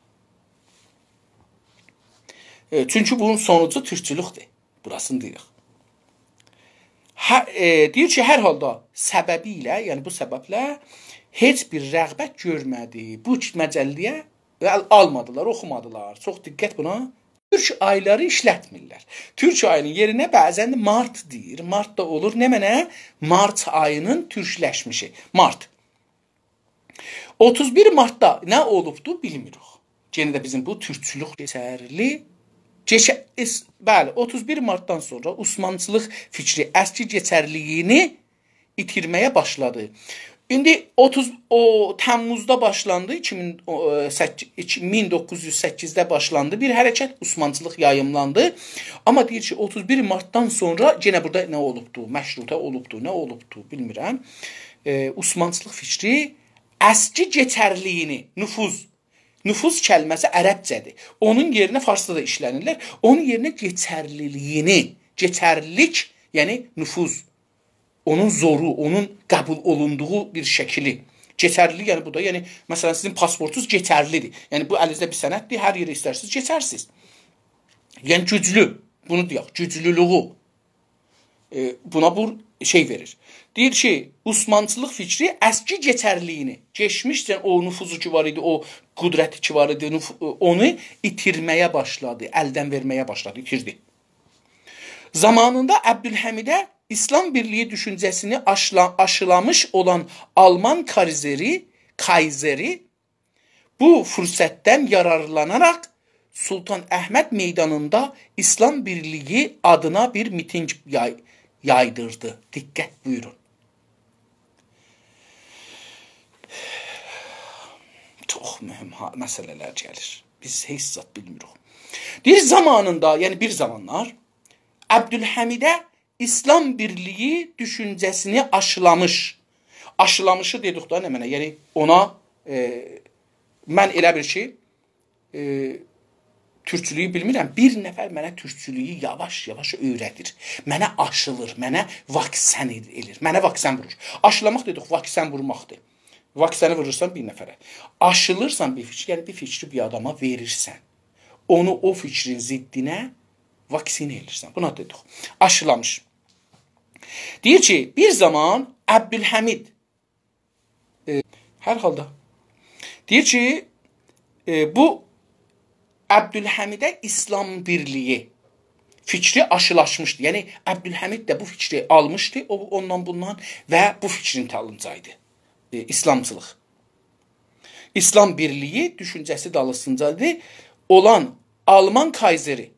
Çünki bunun sonucu türkçülükdür. Burasını deyirik. Deyir ki, hər halda səbəbi ilə, yəni bu səbəblə heç bir rəğbət görmədi. Bu məcəlliyə almadılar, oxumadılar. Çox diqqət buna. Türk ayları işlətmirlər. Türk ayının yerinə bəzən mart deyir. Mart da olur. Nə mənə? Mart ayının türkləşmişi. Mart. 31 martda nə olubdu bilmirik. Yenə də bizim bu türkçülük keçərli. Bəli, 31 martdan sonra Osmanlılıq fikri əski keçərliyini itirməyə başladı. İndi Təmmuzda başlandı, 1908-də başlandı bir hərəkət, Osmançılıq yayımlandı. Amma deyir ki, 31 Martdan sonra yenə burada nə olubdu? Məşrutə olubdu, nə olubdu bilmirəm. Osmançılıq fikri əski geçərliyini, nüfuz kəlməsi ərəbcədir. Onun yerinə farsda da işlənirlər. Onun yerinə geçərliliyini, geçərlilik, yəni nüfuz, onun zoru, onun qəbul olunduğu bir şəkili. Geçərli, yəni bu da, yəni məsələn sizin pasportunuz geçərlidir. Yəni bu əlinizdə bir sənəddir, hər yerə istərsiniz, geçərsiniz. Yəni güclü, bunu deyək, güclülüğü. Buna bu şey verir. Deyir ki, Osmançılıq fikri əski geçərliyini, geçmişdən o nüfuzu ki var idi, o qudrəti ki var idi, onu itirməyə başladı, əldən verməyə başladı, itirdi. Zamanında Əbdülhəmidə İslam birliği düşüncəsini aşılamış olan Alman Kayseri bu fürsətdən yararlanarak Sultan Əhməd meydanında İslam birliği adına bir miting yaydırdı. Diqqət buyurun. Çox mühüm məsələlər gəlir. Biz heç zat bilmirik. Bir zamanında, yəni bir zamanlar Əbdülhəmidə İslam birliği düşüncəsini aşılamış. Aşılamışı dedik da nə mənə? Yəni ona mən elə bir ki türkçülüyü bilmirəm. Bir nəfər mənə türkçülüyü yavaş-yavaş öyrədir. Mənə aşılır, mənə vaksən edir. Mənə vaksən vurur. Aşılamaq dedik, vaksən vurmaqdır. Vaksəni vurursan bir nəfərə. Aşılırsan bir fikri, yəni bir fikri bir adama verirsən. Onu o fikrin ziddinə vaksin edirsən. Buna dedik. Aşılamış. Deyir ki, bir zaman Əbdülhəmid hər halda deyir ki, bu Əbdülhəmidə İslam birliği fikri aşılaşmışdı. Yəni Əbdülhəmid də bu fikri almışdı ondan bundan və bu fikrin dalınca idi. İslamçılıq. İslam birliği düşüncəsi dalısıncadır olan Alman Kayseri.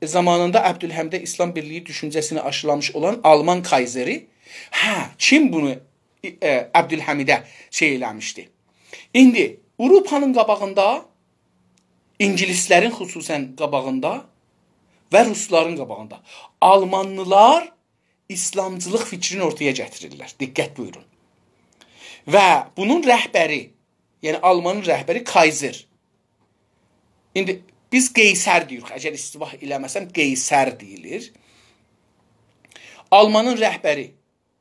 Zamanında Əbdülhəmidə İslam birliği düşüncəsini aşılamış olan Alman Kayseri. Kim bunu Əbdülhəmidə şey eləmişdi? İndi Avropanın qabağında, İngilislərin xüsusən qabağında və Rusların qabağında Almanlılar İslamcılıq fikrini ortaya gətirirlər. Diqqət buyurun. Və bunun rəhbəri, yəni Almanın rəhbəri Kayser. İndi biz Qeysər deyirik. Əgər istivah eləməsəm Qeysər deyilir. Almanın rəhbəri,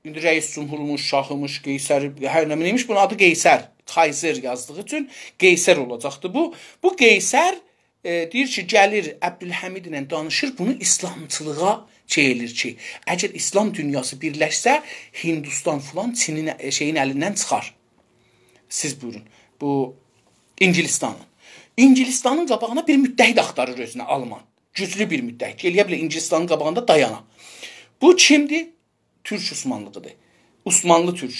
indi rəis cumhurmuş, şahımış, Qeysər, hər nə neymiş, bunun adı Qeysər. Kayser yazdığı üçün Qeysər olacaqdı bu. Bu Qeysər deyir ki, gəlir Əbdülhəmid ilə danışır, bunu İslamçılığa çeyilir ki, əgər İslam dünyası birləşsə, Hindistan filan Çinin şeyin əlindən çıxar. Siz buyurun. Bu İngilistanın. İngilistanın qabağına bir müttəhid axtarır özünə Alman. Güclü bir müttəhid. Eləyə bilər İngilistanın qabağında dayana. Bu kimdir? Türk Osmanlığıdır. Osmanlı Türk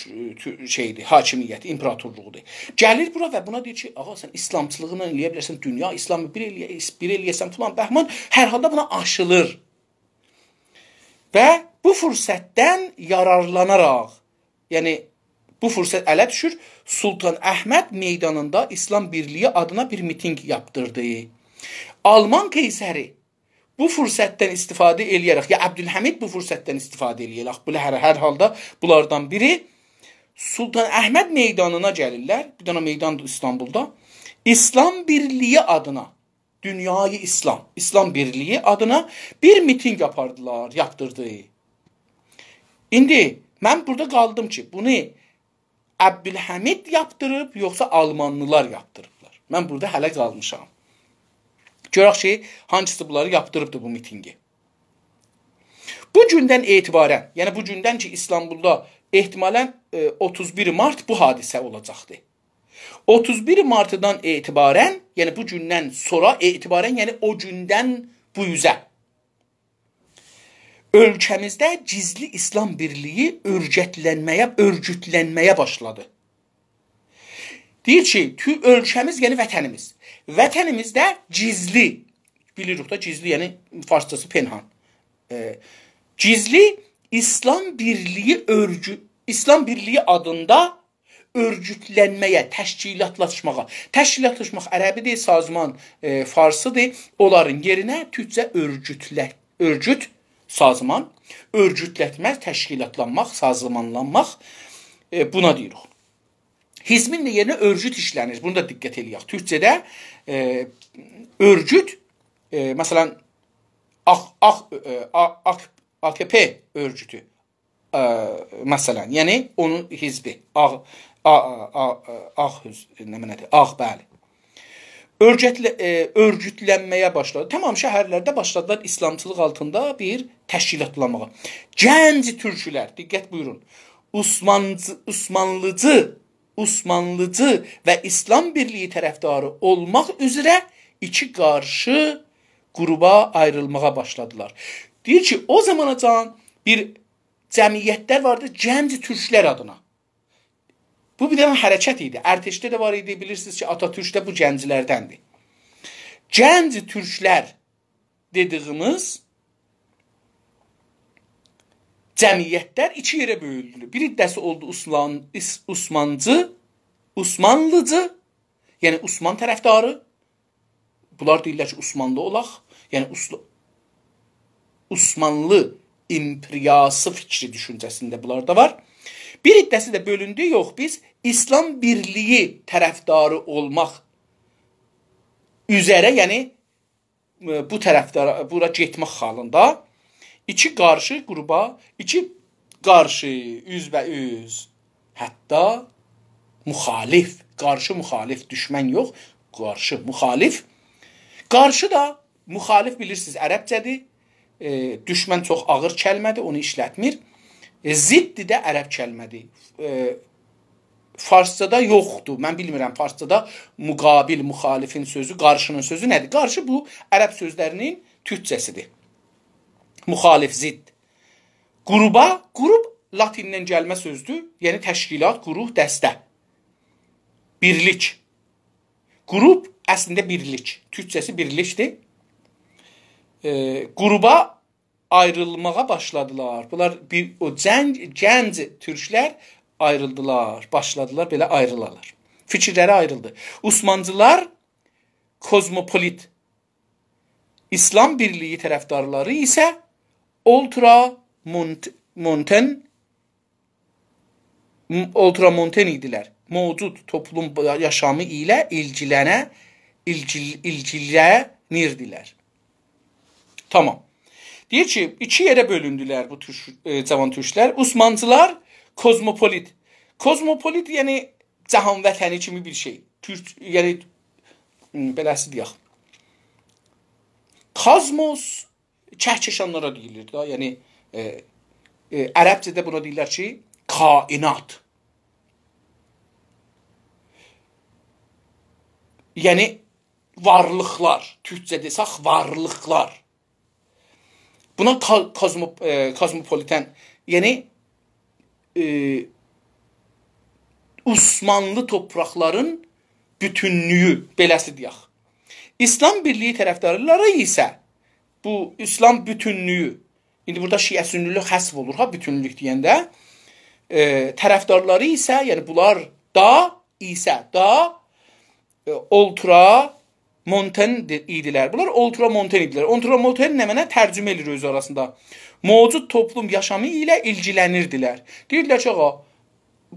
şeydir, hakimiyyəti, imperatorluğudur. Gəlir bura və buna deyir ki, ağa sən İslamçılığını eləyə bilərsən, dünya İslamı bir eləyəsən filan bəhman, hər halda buna aşılır. Və bu fürsətdən yararlanaraq, yəni bu fürsət ələ düşür, Sultan Əhməd meydanında İslam birliği adına bir miting yaptırdı. Alman Keysəri bu fürsətdən istifadə eləyərək, ya Əbdülhəmid bu fürsətdən istifadə eləyərək, hər halda bunlardan biri Sultan Əhməd meydanına gəlirlər, bir dənə meydandır İstanbulda, İslam birliği adına, dünyayı İslam, İslam birliği adına bir miting yaptırdı. İndi mən burada qaldım ki, bunu Əbdülhəmid yaptırıb, yoxsa Almanlılar yaptırıblar. Mən burada hələ qalmışam. Görək ki, hangisi bunları yaptırıbdı bu mitingi. Bu gündən etibarən, yəni bu gündən ki, İstanbulda ehtimalən 31 Mart bu hadisə olacaqdı. 31 Martdan etibarən, yəni bu gündən sonra etibarən, yəni o gündən bu yüzə ölkəmizdə gizli İslam birliği örgütlənməyə başladı. Deyir ki, ölkəmiz, yəni vətənimiz. Vətənimizdə gizli, bilirik da gizli, yəni farsçası penhan. Gizli İslam birliği İslam Birliyi adında örgütlənməyə, təşkilatlaşmağa. Təşkilatlaşmaq ərəbi deyil, sazman farsıdır. Onların yerinə türkcə örgüt, sazman, örgütlətmək, təşkilatlanmaq, sazmanlanmaq buna deyirik. Hizbin də yerinə örgüt işlənir. Bunu da diqqət eləyək. Türkçədə örgüt, məsələn, AKP örgütü, məsələn, yəni onun hizbi, bəli. Örgütlənməyə başladı. Tamam şəhərlərdə başladılar İslamçılıq altında bir təşkilatlanmağa. Gənc türkülər, diqqət buyurun, Osmanlıcı və İslam Birliyi tərəfdarı olmaq üzrə iki qarşı qrupa ayrılmağa başladılar. Deyir ki, o zamana can bir cəmiyyətlər vardı gənc türklər adına. Bu bir dənə hərəkət idi. Ərteşdə də var idi. Bilirsiniz ki, Atatürk də bu gənclərdəndir. Gənc türklər dediyimiz cəmiyyətlər iki yerə bölündü. Bir hissəsi oldu Osmanlıcı, yəni Osman tərəfdarı. Bunlar deyirlər ki, Osmanlı olaq. Yəni Osmanlı imperiyası fikri düşüncəsində bunlar da var. Bir hissəsi də bölündü. Yox, biz İslam Birliyi tərəfdarı olmaq üzərə, yəni bu tərəfdara bura getmək halında iki qarşı qrupa, iki qarşı üzbəüz, hətta müxalif, qarşı müxalif, düşmən yox, qarşı müxalif. Qarşı da müxalif bilirsiniz ərəbcədir. Düşmən çox ağır kəlmədir, onu işlətmir. Ziddi də ərəb kəlmədir. Farsçada yoxdur. Mən bilmirəm, Farsçada müqabil, müxalifin sözü, qarşının sözü nədir? Qarşı bu ərəb sözlərinin türkçəsidir. Müxalif, zidd. Qrup latindən gəlmə sözdür. Yəni təşkilat, quruh, dəstə. Birlik. Qrup əslində birlik. Türkçəsi birlikdir. Qrupa ayrılmağa başladılar. Bunlar o gənc türklər ayrıldılar, başladılar belə ayrılalar. Fikirləri ayrıldı. Osmancılar kozmopolit, İslam Birliyi tərəfdarları isə ultramonten idilər. Mövcud toplum yaşamı ilə ilgilenirdilər. Tamam. Deyir ki, iki yerə bölündülər bu cavan türklər. Osmancılar kozmopolit. Kozmopolit yəni cahan vətəni kimi bir şey. Türk, yəni beləsi deyək. Kozmos kəhkəşanlara deyilir da. Yəni ərəbcədə buna deyirlər ki, kainat. Yəni varlıqlar, türkcə desək varlıqlar. Buna kozmopoliten, yəni Osmanlı toprakların bütünlüyü, beləsi deyək. İslam Birliyi tərəfdarları isə bu İslam bütünlüyü, indi burada şiə sünnilük həsv olur, bütünlük deyəndə, tərəfdarları isə, yəni bunlar da ultramonten idilər. Bunlar ultramonten idilər. Ultramonten nə mənə tərcümə edir özü arasında? Mövcud toplum yaşamı ilə ilgilenirdilər. Deyirlər ki, ağa,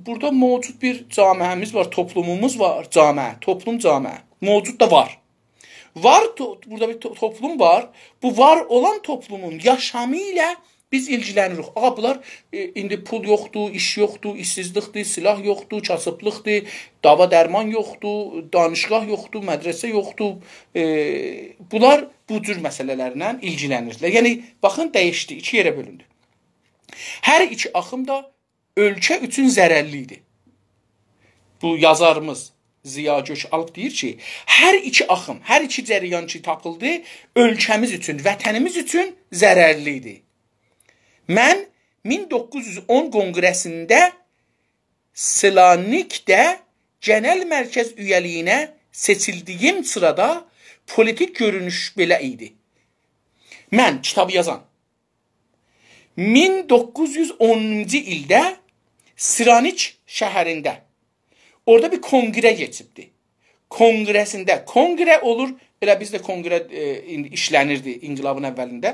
burada mövcud bir camiəmiz var, toplumumuz var, toplum camiə. Mövcud da var. Burada bir toplum var. Bu var olan toplumun yaşamı ilə biz ilgilenirik. Ağa, bunlar indi pul yoxdur, iş yoxdur, işsizlikdir, silah yoxdur, kasıblıqdır, dava dərman yoxdur, danışqah yoxdur, mədrəsə yoxdur. Bunlar bu cür məsələlərlə ilgilənirlər. Yəni, baxın, dəyişdi, iki yerə bölündü. Hər iki axım da ölkə üçün zərərli idi. Bu yazarımız Ziya Gökalp deyir ki, hər iki axım, hər iki cərəyan ki tapıldı, ölkəmiz üçün, vətənimiz üçün zərərli idi. Mən 1910 konqresində Selanikdə genel mərkəz üyəliyinə seçildiyim sırada politik görünüş belə idi. Mən kitabı yazan 1910-cu ildə Siranik şəhərində. Orada bir kongre geçibdi. Kongresində, kongre olur, elə bizdə kongre işlənirdi inqilabın əvvəlində,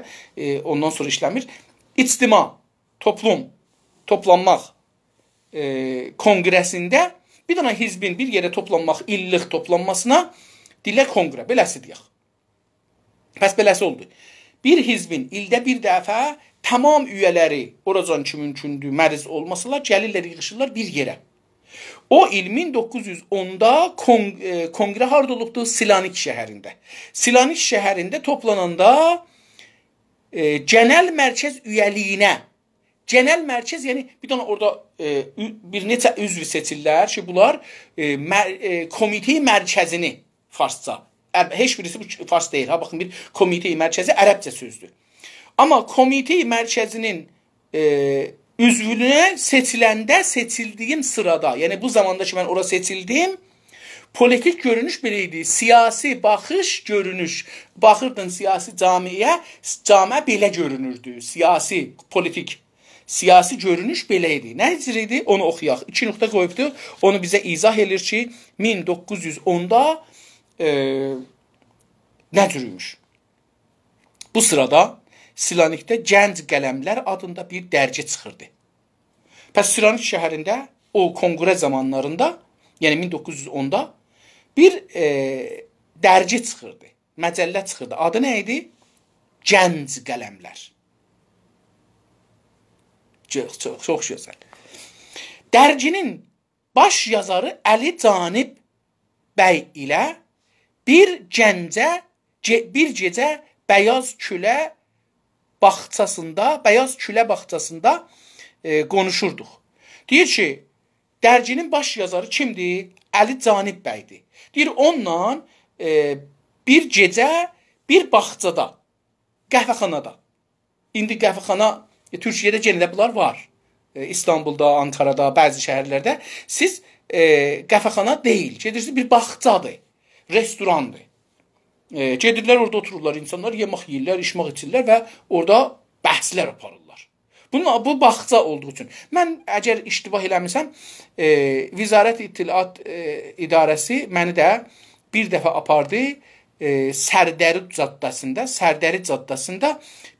ondan sonra işləmir. İctima, toplanmaq kongresində bir dənə hizbin bir yerə toplanmaq, illik toplanmasına deyirlər kongre, beləsi deyək. Pəs beləsi oldu. Bir hizbin ildə bir dəfə tamam üyələri oracan ki mümkündür, məriz olmasalar, gəlirlər, yığışırlar bir yerə. O il 1910'da kongre harda olubdu? Selanik şəhərində. Selanik şəhərində toplananda genel mərkəz üyəliyinə, genel mərkəz, yəni bir dənə orada bir neçə üzv seçirlər ki, bunlar komite mərkəzini farsça. Heç birisi bu fars deyil. Ha, baxın, bir komite mərkəzi ərəbcə sözdür. Amma komite mərkəzinin üzvlüğüne seçildiyim sırada, yani bu zamanda ki ben orada seçildim, politik görünüş beləydi, siyasi baxış görünüş. Baxırdın siyasi camiyə belə görünürdü. Siyasi görünüş beləydi. Nə idi? Onu oxuyaq. 2 nöqtə qoyubdu. Onu bizə izah edir ki, 1910'da nə cürüymüş? Bu sırada Selanikdə Gənc Qələmlər adında bir dərgi çıxırdı. Pəs Selanik şəhərində o kongre zamanlarında, yəni 1910'da bir dərgi çıxırdı, məcəllə çıxırdı. Adı nə idi? Gənc Qələmlər. Çox gözəl. Dərginin baş yazarı Əli Canib bəy ilə bir gecə Bəyaz Külə bağçasında konuşurduq. Deyir ki, dərginin baş yazarı kimdir? Əli Canib bəydir. Deyir, onunla bir gecə bir bağçada, qəhvəxanada. İndi qəhvəxana Türkiyədə genələ bunlar var. İstanbulda, Ankara'da, bəzi şəhərlərdə. Siz qəhvəxana deyil, gedirsiniz bir bağçadır, restorandır. Gedirlər, orada otururlar insanlar, yemək yeyirlər, içmək içirlər və orada bəhslər aparırlar. Bu bağça olduğu üçün. Mən əgər iştibah eləmisəm, Vizarət İttilaat İdarəsi məni də bir dəfə apardı Sərdəri caddəsində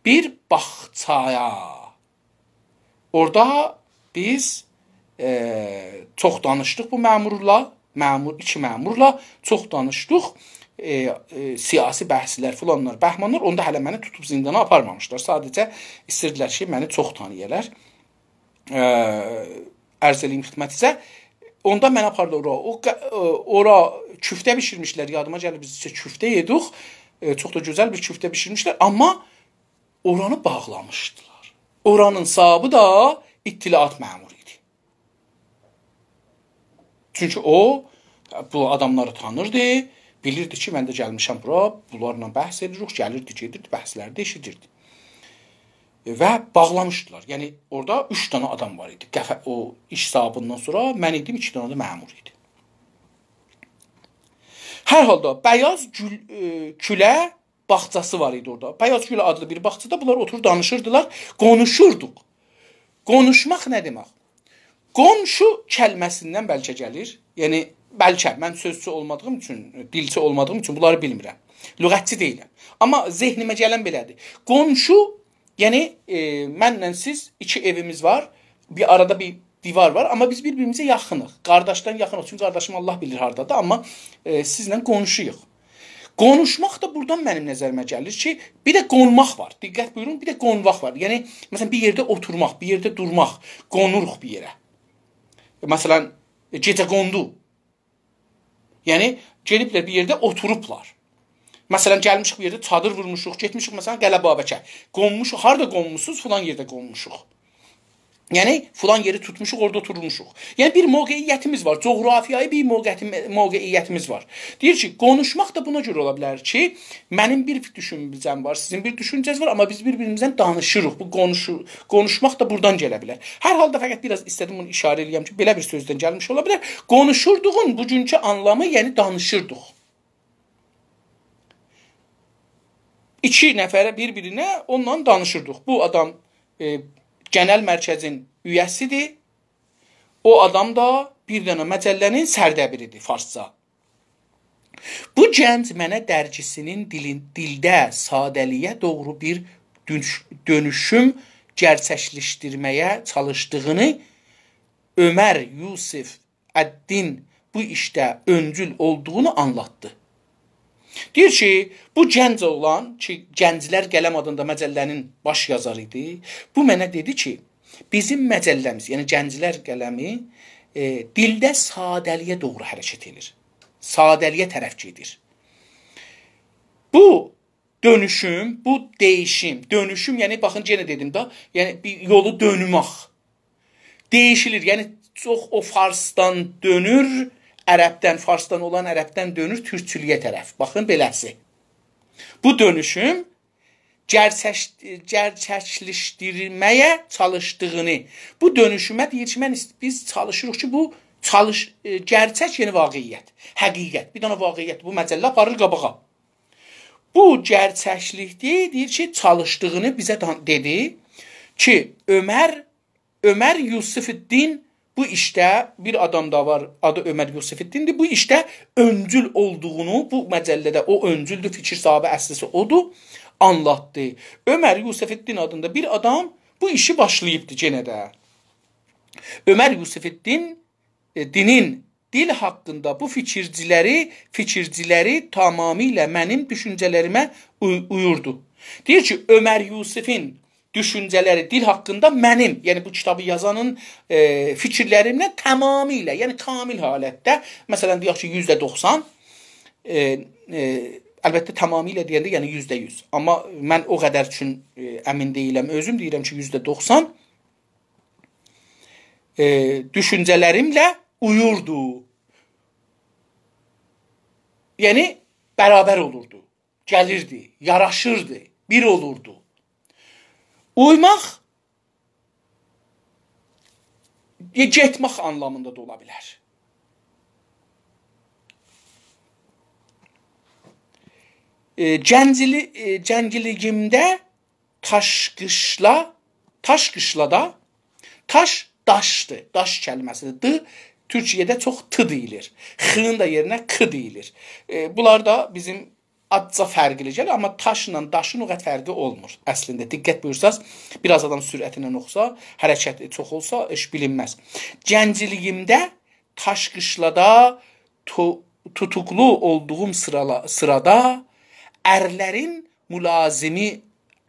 bir bağçaya. Orada biz çox danışdıq bu məmurla, iki məmurla çox danışdıq. Siyasi bəhslər filanlar, bəhmanlar, onda hələ məni tutub zindana aparmamışlar. Sadəcə istəyirdilər ki, məni çox tanıyırlar. Ərz eləyim xidmətinizə. Onda məni apardı ora küftə bişirmişlər. Yadıma gəlir, biz küftə yedik. Çox da gözəl bir küftə bişirmişlər. Amma oranı bağlamışdılar. Oranın sahibi da İttilaat məmuru idi. Çünki o bu adamları tanırdı. Bilirdi ki, mən də gəlmişəm bura, bunlarla bəhs edirik, gəlirdi, gedirdi, bəhslərdə eşidirdi. Və bağlamışdılar. Yəni, orada 3 dənə adam var idi. O iş sahibindən sonra mən idim, 2 dənə də məmur idi. Hər halda Bəyaz Külə bağçası var idi orada. Bəyaz Külə adlı bir bağçada bunlar oturur, danışırdılar, konuşurduq. Konuşmaq nə demək? Qonşu kəlməsindən bəlkə gəlir. Yəni, bəlkə, mən sözçü olmadığım üçün, dilçi olmadığım üçün bunları bilmirəm. Lüğətçi deyiləm. Amma zehnimə gələn belədir. Qonşu, yəni mənlə siz 2 evimiz var, bir arada bir divar var, amma biz bir-birimizə yaxınıq. Qardaşdan yaxınıq. Çünki qardaşım Allah bilir hardadır, amma sizlə qonşuyuq. Qonuşmaq da buradan mənim nəzərimə gəlir ki, bir də qonmaq var. Diqqət buyurun, bir də qonmaq var. Yəni, məsələn, bir yerdə oturmaq, bir yerdə durmaq, qonuruq bir yerə. Məsələn, gecə qondu. Yəni, geliblər bir yerdə oturublar. Məsələn, gəlmişik bir yerdə çadır vurmuşuq, getmişik məsələn Qələbabəkə. Qonmuşuq, harada qonmuşuz? Filan yerdə qonmuşuq. Yəni, filan yeri tutmuşuq, orada oturmuşuq. Yəni, bir mövqeyiyyətimiz var, coğrafiyayı bir mövqeyiyyətimiz var. Deyir ki, konuşmaq da buna görə ola bilər ki, mənim bir düşüncəm var, sizin bir düşüncəniz var, amma biz bir-birimizdən danışırıq. Bu konuşmaq da buradan gələ bilər. Hər halda fəqət biraz istədim bunu işarə eləyəm ki, belə bir sözdən gəlmiş ola bilər. Konuşurduğun bugünkü anlamı, yəni danışırdıq. 2 nəfərə bir-birinə onunla danışırdıq. Bu adam genel mərkəzin üyəsidir. O adam da bir dənə məcəllənin sərdəbiridir farsça. Bu gənc mənə dərgisinin dildə sadəliyə doğru bir dönüşüm gerçəkləşdirməyə çalışdığını, Ömər Yusuf Əddin bu işdə öncül olduğunu anlattı. Deyir ki, bu gənc oğlan ki, Gənclər Qələm adında məcəllənin baş yazarı idi. Bu mənə dedi ki, bizim məcəlləmiz, yəni Gənclər Qələmi dildə sadəliyə doğru hərəkət edir. Sadəliyə tərəf gedir. Bu dönüşüm, bu değişim, dönüşüm yəni baxın yenə dedim də, yəni bir yolu dönmək. Değişilir, yəni çox o farsdan dönür, ərəbdən, farsdan olan ərəbdən dönür türkçülüyə tərəf. Baxın beləsi. Bu dönüşüm gerçəkləşdirməyə çalışdığını, bu dönüşümə deyir ki, biz çalışırıq ki, bu gerçək yeni vaqiyyət, həqiqət, bir dənə vaqiyyət, bu məcəllə aparır qabağa. Bu gerçəklikdir, deyir ki, çalışdığını bizə dedi ki, Ömər Yusufuddin bu işdə, bir adam da var, adı Ömər Yusufuddindir, bu işdə öncül olduğunu, bu məcəllədə o öncüldür, fikir sahibi əslisi odur, anlattı. Ömər Yusufuddin adında bir adam bu işi başlayıbdı yenə də. Ömər Yusufuddin dinin dil haqqında bu fikirciləri tamamilə mənim düşüncələrimə uyurdu. Deyir ki, Ömər Yusufun düşüncələri dil haqqında mənim, yəni bu kitabı yazanın fikirlərimlə tamamilə, yəni kamil halətdə, məsələn deyək ki, %90, əlbəttə tamamilə deyəndə, yəni %100. Amma mən o qədər üçün əmin deyiləm, özüm deyirəm ki, %90 düşüncələrimlə uyurdu. Yəni, bərabər olurdu, gəlirdi, yaraşırdı, bir olurdu. Uymaq, getmək anlamında da ola bilər. Gənciliyimdə Daşqışlada, taş daşdır, daş kəlməsidir. Türkiyədə çox t deyilir. X'ın da yerinə k deyilir. Bunlar da bizim adca fərqli gəlir, amma taşla daşın o qədər fərqi olmur. Əslində, diqqət buyursaz, biraz adam sürətinə oxsa, hərəkət çox olsa, iş bilinməz. Gənciliyimdə Daşqışlada tutuklu olduğum sırada ərlərin mülazimi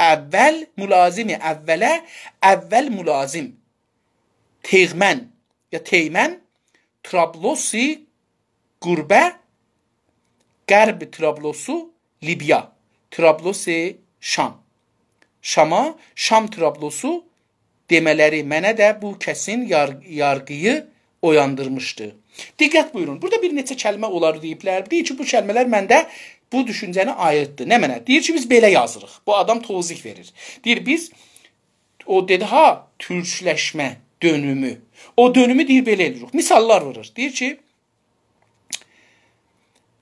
əvvəl Teğmən ya Teymən Trablosi Qurbə Qərb Trablosu Libya Trablosi Şam Şam Trablosu demələri mənə də bu kəsin yargıyı oyandırmışdı. Diqqət buyurun. Burada bir neçə kəlmə olar deyiblər. Deyir ki, bu kəlmələr məndə bu düşüncəni ayırtdı. Nə mənə? Deyir ki, biz belə yazırıq. Bu adam tozih verir. Deyir, biz o dedi ha, türkləşmə dönümü. O dönümü deyir belə edirik. Misallar vurur. Deyir ki,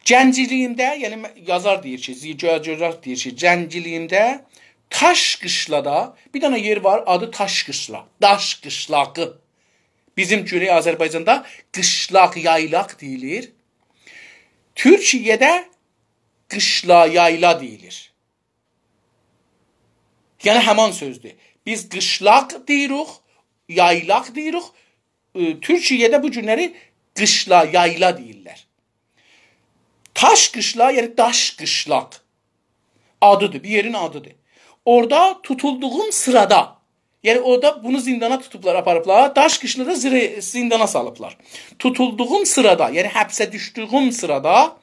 gənciliyimdə, yəni yazar deyir ki, zicacılar deyir ki, gənciliyimdə Daşqışlada bir dənə yer var, adı Daşqışla. Daşqışlağı. Bizim Güney Azərbaycanda qışlaq, yaylaq deyilir. Türkiyədə qışla, yayla deyilir. Yəni həman sözdür. Biz qışlaq deyirik, yaylaq deyirik. Türkiyədə bu günləri qışla, yayla deyirlər. Daşqışla, yəni daşqışlaq adıdır, bir yerin adıdır. Orada tutulduğum sırada, yəni orada bunu zindana tutublar, aparıblar, Daşqışlada zindana salıblar. Tutulduğum sırada, yəni həbsə düşdüyüm sırada,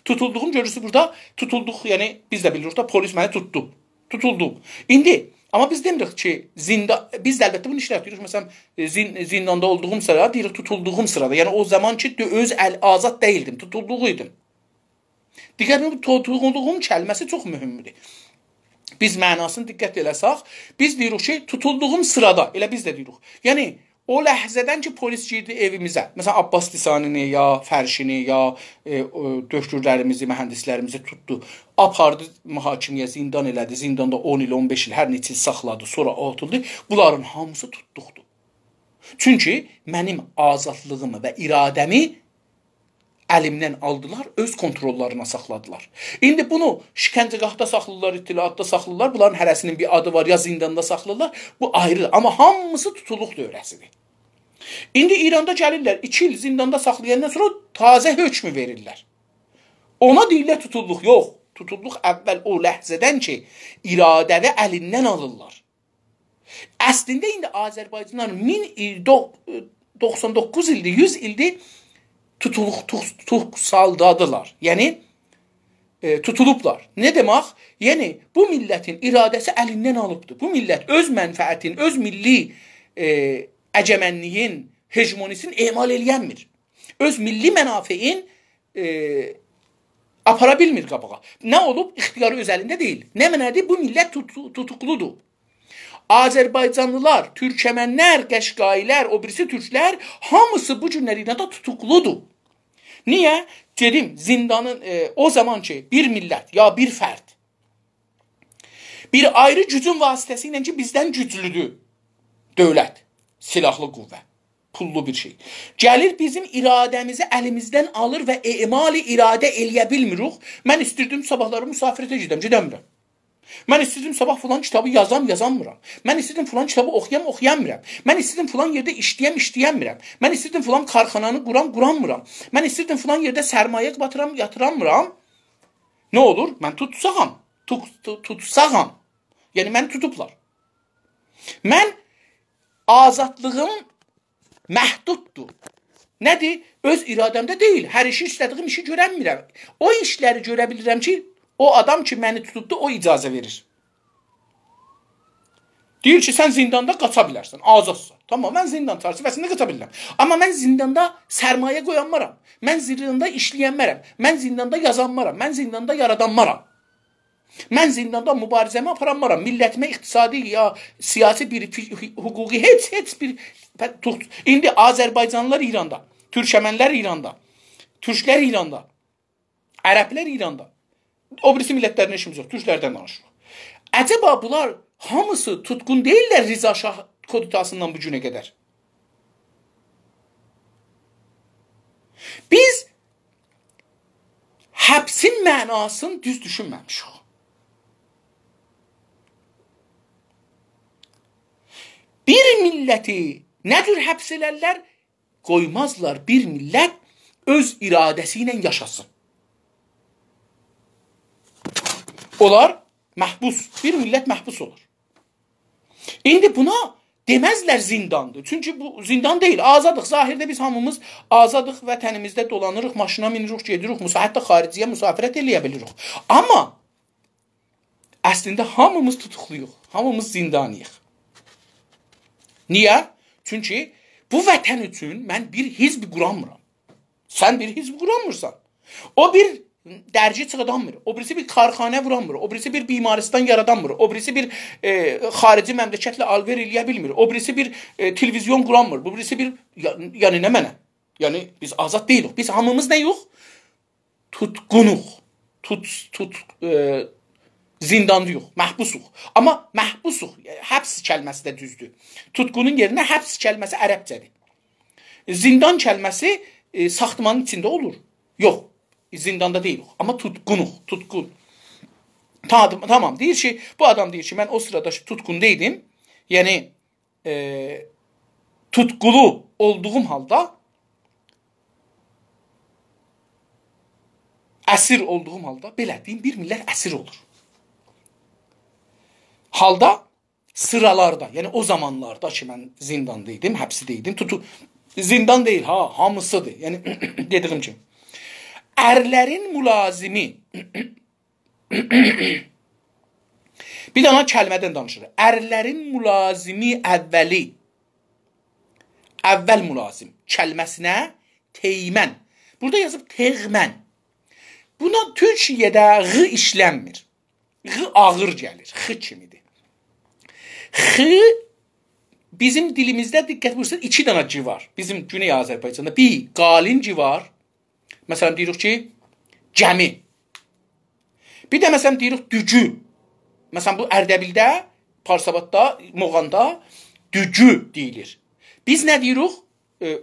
tutulduğum görürsü burada, tutulduq, yəni biz də bilirik da polis məni tutdu. Tutuldum. İndi, amma biz demirik ki, biz də əlbəttə bunu işlətirik. Məsələn, zindanda olduğum sırada, deyirik tutulduğum sırada. Yəni o zaman ki, öz azad deyildim, tutulduğuydum. Digər tutulduğum kəlməsi çox mühümdür. Biz mənasını diqqət eləsək, biz deyirik ki, tutulduğum sırada, elə biz də deyirik. Yəni, o ləhzədən ki, polis girdi evimizə, məsələn, Abbas Lisanini, ya Fərşini, ya döşkürlərimizi, mühəndislərimizi tutdu, apardı mühakimliyə, zindan elədi, zindanda 10 il, 15 il, hər neçə il saxladı, sonra atıldı. Bunların hamısı tutduqdur. Çünki mənim azadlığımı və iradəmi əlimdən aldılar, öz kontrollarına saxladılar. İndi bunu şikəncəgahda saxlayırlar, ittilaatda saxlayırlar. Bunların hərəsinin bir adı var, ya zindanda saxlayırlar. Bu ayrıdır. Amma hamısı tutuluq dövrəsidir. İndi İranda gəlirlər, 2 il zindanda saxlayandan sonra tazə hökmü verirlər. Ona deyirlər tutulluq. Yox, tutulluq əvvəl o ləhzədən ki, iradəvi əlindən alırlar. Əslində indi Azərbaycanlar 1099 ildir, 100 ildir tutulubsaldadılar. Yəni, tutulublar. Nə demək? Yəni, bu millətin iradəsi əlindən alıbdır. Bu millət öz mənfəətin, öz milli əcəmənliyin, hegemonisini emal eləyənmir. Öz milli mənafein apara bilmir qabağa. Nə olub? İxtiyarı öz əlində deyil. Nə mənədir? Bu millət tutuqludur. Azərbaycanlılar, türkəmənlər, qəşqailər, o birisi türklər, hamısı bu günlərində də tutuqludur. Niyə? Dedim, zindanın o zaman ki, bir millət ya bir fərd, bir ayrı gücün vasitəsi ilə ki, bizdən güclüdür dövlət, silahlı qüvvə, pullu bir şey. Gəlir bizim iradəmizi əlimizdən alır və emali iradə eləyə bilmirik. Mən istirdim sabahları müsafirətə gedəmirəm. Mən istədim sabah filan kitabı yazamıram. Mən istədim filan kitabı oxuyamıram. Mən istədim filan yerdə işləyəmirəm. Mən istədim filan karxananı quramıram. Mən istədim filan yerdə sərmayə yatıramıram. Nə olur? Mən tutsağam. Yəni məni tutublar. Mən azadlığım məhduddur. Nədir? Öz iradəmdə deyil. Hər işi istədiyim işi görəmirəm. O işləri görə bilirəm ki, o adam ki, məni tutubdu, o icazə verir. Deyir ki, sən zindanda qaça bilərsən, azadsan. Tamam, mən zindan çərçivəsində qaça bilirəm. Amma mən zindanda sərmayə qoyanmaram. Mən zindanda işləyənmərəm. Mən zindanda yazanmaram. Mən zindanda yaradanmaram. Mən zindanda mübarizəmi aparanmaram. Millətimə iqtisadi ya siyasi bir hüquqi heç bir... İndi Azərbaycanlılar İranda, türkəmənlər İranda, türklər İranda, ərəblər İranda. O birisi millətlərinə işimiz yox, türklərdən danışırıq. Əcəba bunlar hamısı tutqun deyirlər Rıza Şah kodutasından bu günə qədər. Biz həbsin mənasını düz düşünməmişik. Bir milləti nə cür həbs elərlər? Qoymazlar bir millət öz iradəsi ilə yaşasın. Onlar məhbus, bir millət məhbus olur. İndi buna deməzlər zindandır. Çünki bu zindan deyil, azadıq. Zahirdə biz hamımız azadıq, vətənimizdə dolanırıq, maşına minirik, gedirik, hətta xariciyə müsafirət eləyə bilirik. Amma əslində hamımız tutuqluyuq, hamımız zindanıyıq. Niyə? Çünki bu vətən üçün mən bir hizb quramıram. Sən bir hizb quramırsan. O bir dərci çıxadanmır. O birisi bir karxanə vuranmır. O birisi bir bimaristan yaradanmır. O birisi bir xarici məmləkətlə alver eləyə bilmir. O birisi bir televizyon quranmır. Bu birisi bir... Yəni nə mənə? Yəni biz azad deyilik. Biz hamımız nə yox? Tutqunuq. Zindanda yox. Məhbusuq. Amma məhbusuq. Həbs kəlməsi də düzdür. Tutqunun yerinə həbs kəlməsi ərəbcədir. Zindan kəlməsi saxtamanın içində olur. Yox. Zindanda deyilik. Amma tutqunuq. Tutqun. Tamam. Deyir ki, bu adam deyir ki, mən o sırada tutqun deydim. Yəni tutqulu olduğum halda əsir olduğum halda belə deyim, bir millət əsir olur. Halda sıralarda, yəni o zamanlarda ki, mən zindandaydım, həbsidəydim. Zindan deyil, hamısıdır. Yəni dediyim kimi. Ərlərin mülazimi bir dana kəlmədən danışır. Ərlərin mülazimi əvvəli. Əvvəl mülazim. Kəlməsinə teymən. Burada yazıb teğmən. Buna Türkiyədə ğı işlənmir. Ğı ağır gəlir. X kimidir. X bizim dilimizdə diqqət buyursanız 2 dana ci var. Bizim Güney Azərbaycanda bir qalin ci var. Məsələn deyirik ki, gəmi. Bir də məsələn deyirik dügü. Məsələn bu Ərdəbildə, Parsabadda, Moğanda dügü deyilir. Biz nə deyirik?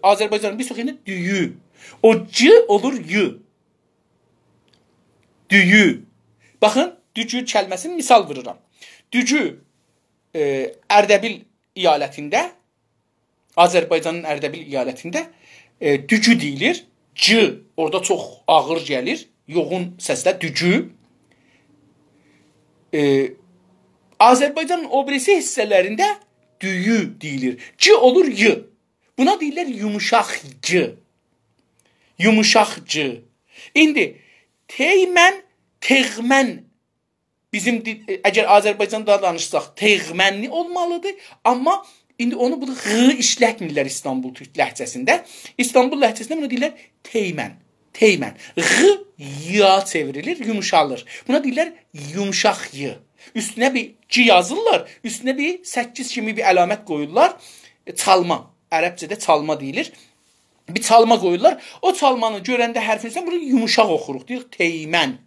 Azərbaycanın bir çox yerində düyü. O c olur y. Düyü. Baxın, düyü kəlməsini misal vururam. Düyü Ərdəbil iyalətində, Azərbaycanın Ərdəbil iyalətində düyü deyilir. C orada çox ağır gəlir. Yoğun səslə düyü. Azərbaycanın o birisi hissələrində düyü deyilir. C olur y. Buna deyirlər yumuşaq c. Yumuşaq c. İndi teğmen, teğmen bizim əgər Azərbaycanda danışsaq teğmenli olmalıdır. Amma indi onu bunu hı işlətmirlər İstanbul Türk ləhcəsində. İstanbul ləhcəsində bunu deyirlər teğmen. Teğmen. Hı ya çevrilir, yumuşalır. Buna deyirlər yumuşaq y. Üstünə bir c yazırlar. Üstünə bir 8 kimi bir əlamət qoyurlar. Çalma. Ərəbcədə çalma deyilir. Bir çalma qoyurlar. O çalmanı görəndə hərfinizdən bunu yumuşaq oxuruq. Deyir teğmen.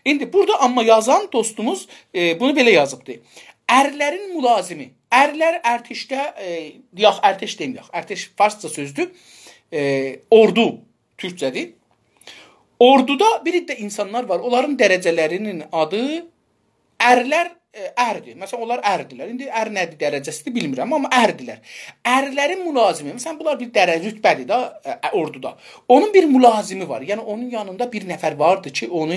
İndi burada amma yazan dostumuz bunu belə yazıbdır. Ərlərin mülazimi. Ərlər ərteşdə, yox ərteş deməyək. Ərteş farsça sözdür. Ordu türkcədir. Orduda bir iddə insanlar var. Onların dərəcələrinin adı ərlər ərdir. Məsələn, onlar ərdilər. İndi ər nədir dərəcəsidir bilmirəm, amma ərdilər. Ərlərin mülazimi. Məsələn, bunlar bir rütbədir da orduda. Onun bir mülazimi var. Yəni, onun yanında bir nəfər vardır ki, onu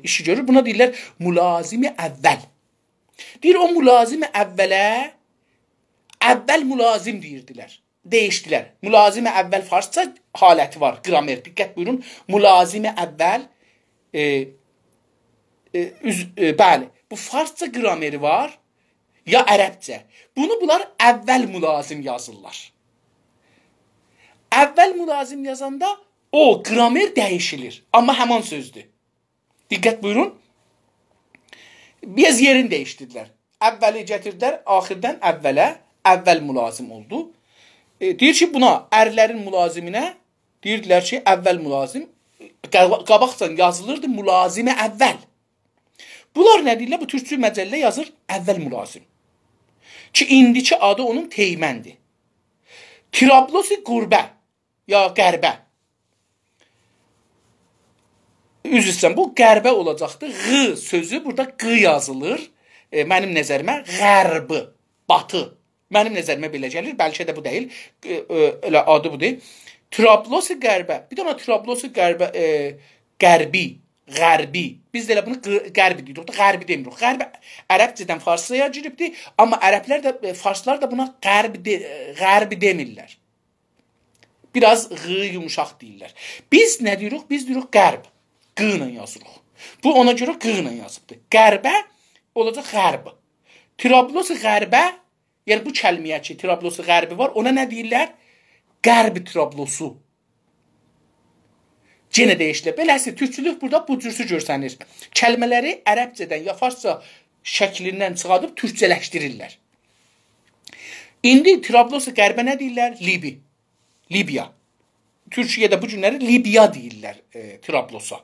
işi görür. Buna deyirlər mülazimi əvvəl. Deyir, o mülazimi əvvələ əvvəl mülazim deyirdilər. Değişdilər. Mülazimi əvvəl farsça haləti var. Qramer. Diqqət buyurun. Mülazimi əvvəl bəli. Bu farsça qrameri var ya ərəbcə. Bunu bunlar əvvəl mülazim yazırlar. Əvvəl mülazim yazanda o qramer dəyişilir. Amma həman sözdür. Diqqət buyurun. Biz yerini dəyişdirdilər. Əvvəli gətirdilər, axirdən əvvələ əvvəl mülazim oldu. Deyir ki, buna ərlərin mülaziminə deyirdilər ki, əvvəl mülazim qabaqcan yazılırdı mülazimə əvvəl. Bunlar nə deyirlər? Bu türkçü məcəllə yazır əvvəl mülazim. Ki, indiki adı onun teğmendir. Trablosi qurbə ya qərbə. Üzr istəyirəm, bu qərbə olacaqdır. Q sözü burada q yazılır. Mənim nəzərimə qərbı, batı. Mənim nəzərimə belə gəlir. Bəlkə də bu deyil. Elə adı bu deyil. Trablosi qərbə. Bir dənə Trablosi qərbə, qərbi. Qərbi. Biz də elə bunu qərbi deyirik. Qərbi demirik. Qərbi ərəbcədən farsçaya giribdir. Amma ərəblər də, farslar da buna qərbi demirlər. Biraz ğı yumuşaq deyirlər. Biz nə deyirik? Biz deyirik qərb. Q ilə yazırıq. Bu ona görə q ilə yazıbdır. Qərbə olacaq qərb. Trablosi qərbə, yəni bu kəlməyə ki, Trablosi qərbi var, ona nə deyirlər? Qərbi Trablosu. Yenə dəyişdilər. Beləsi, türkçülük burada bu cürsü görsənir. Kəlmələri ərəbcədən ya farsça şəklindən çıxadıb türkçələşdirirlər. İndi Trablosi qərbə nə deyirlər? Libi. Libiya. Türkiyədə bu günləri Libiya deyirlər Trablosa.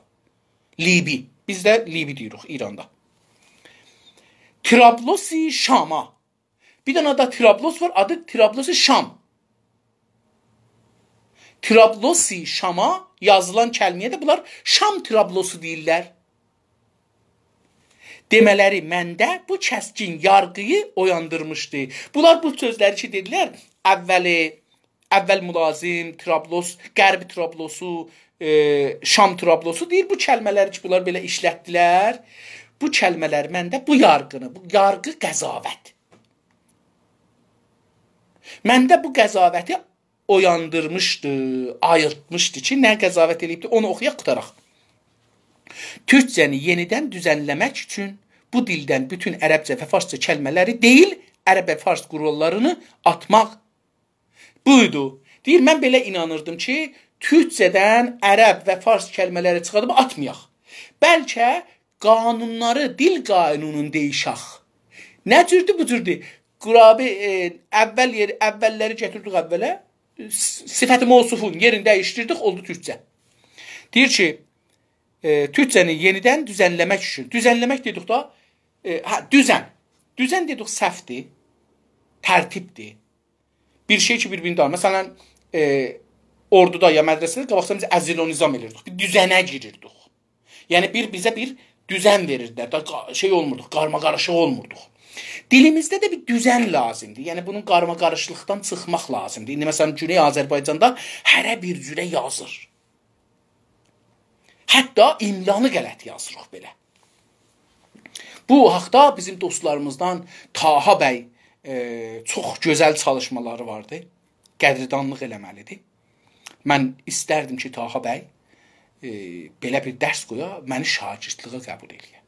Libi. Biz də Libi deyirik İranda. Trablosi Şama. Bir dənə da Trablos var, adı Trablosi Şam. Trablosi Şama yazılan kəlməyə də bunlar Şam Trablosu deyirlər. Demələri məndə bu kəskin yargıyı oyandırmışdı. Bunlar bu sözləri ki dedilər, əvvəl mülazim, Trablos, qərbi Trablosu, Şam Trablosu deyir. Bu kəlmələri ki bunlar belə işlətdilər. Bu kəlmələr məndə bu yargını, bu yargı qəzavət. Məndə bu qəzavəti oyandırmışdı, ayırtmışdı ki, nə qəzavət eləyibdi, onu oxuyaq qutaraq. Türkcəni yenidən düzənləmək üçün bu dildən bütün ərəbcə və farsça kəlmələri deyil, ərəb və fars qurallarını atmaq buydu. Deyir, mən belə inanırdım ki, türkcədən ərəb və fars kəlmələri çıxadıb atmayaq. Bəlkə qanunları dil qanunun deyişək. Nə cürdür bu cürdür? Qurabi əvvəlləri gətirdik əvvələ. Sifət-i mevsufun yerini dəyişdirdik, oldu türkcə. Deyir ki, türkcəni yenidən düzənləmək üçün. Düzənləmək dedik da, düzən. Düzən dedik səhvdir, tərtibdir. Bir şey ki bir-birini tanır. Məsələn, orduda ya mədrəsədə qabaqca biz əzilonizam edirdik. Bir düzənə girirdik. Yəni bizə bir düzən verirdilər. Şey olmurduq, qarma-qarışıq olmurduq. Dilimizdə də bir düzən lazımdır. Yəni bunun qarma-qarışıqlıqdan çıxmaq lazımdır. İndi məsələn Güney Azərbaycanda hərə bir cürə yazır. Hətta imlanı qələt yazırıq belə. Bu haqda bizim dostlarımızdan Taha bəy çox gözəl çalışmaları vardı. Qədridanlıq eləməlidir. Mən istərdim ki, Taha bəy belə bir dərs qoya, məni şagirdlığa qəbul eləyə.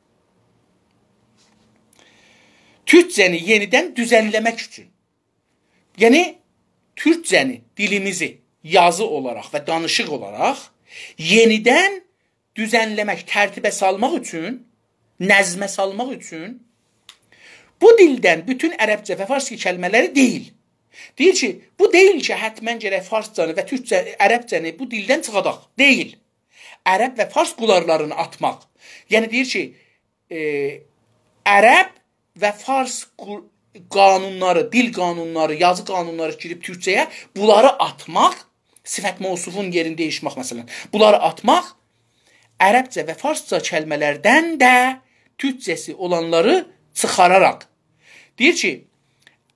Türkcəni yenidən düzənləmək üçün, yəni Türkcəni, dilimizi yazı olaraq və danışıq olaraq yenidən düzənləmək, tərtibə salmaq üçün, nəzmə salmaq üçün bu dildən bütün ərəbcə və farsça kəlmələri deyil. Deyir ki, bu deyil ki, hətmən gərək farscanı və türkcə, ərəbcəni bu dildən çıxadaq. Deyil. Ərəb və fars qularlarını atmaq. Yəni deyir ki, ərəb və fars qanunları, dil qanunları, yazı qanunları girib türkçəyə, bunları atmaq, sifət mövsufun yerini değişmək məsələn, bunları atmaq, ərəbcə və farsca kəlmələrdən də türkcəsi olanları çıxararaq. Deyir ki,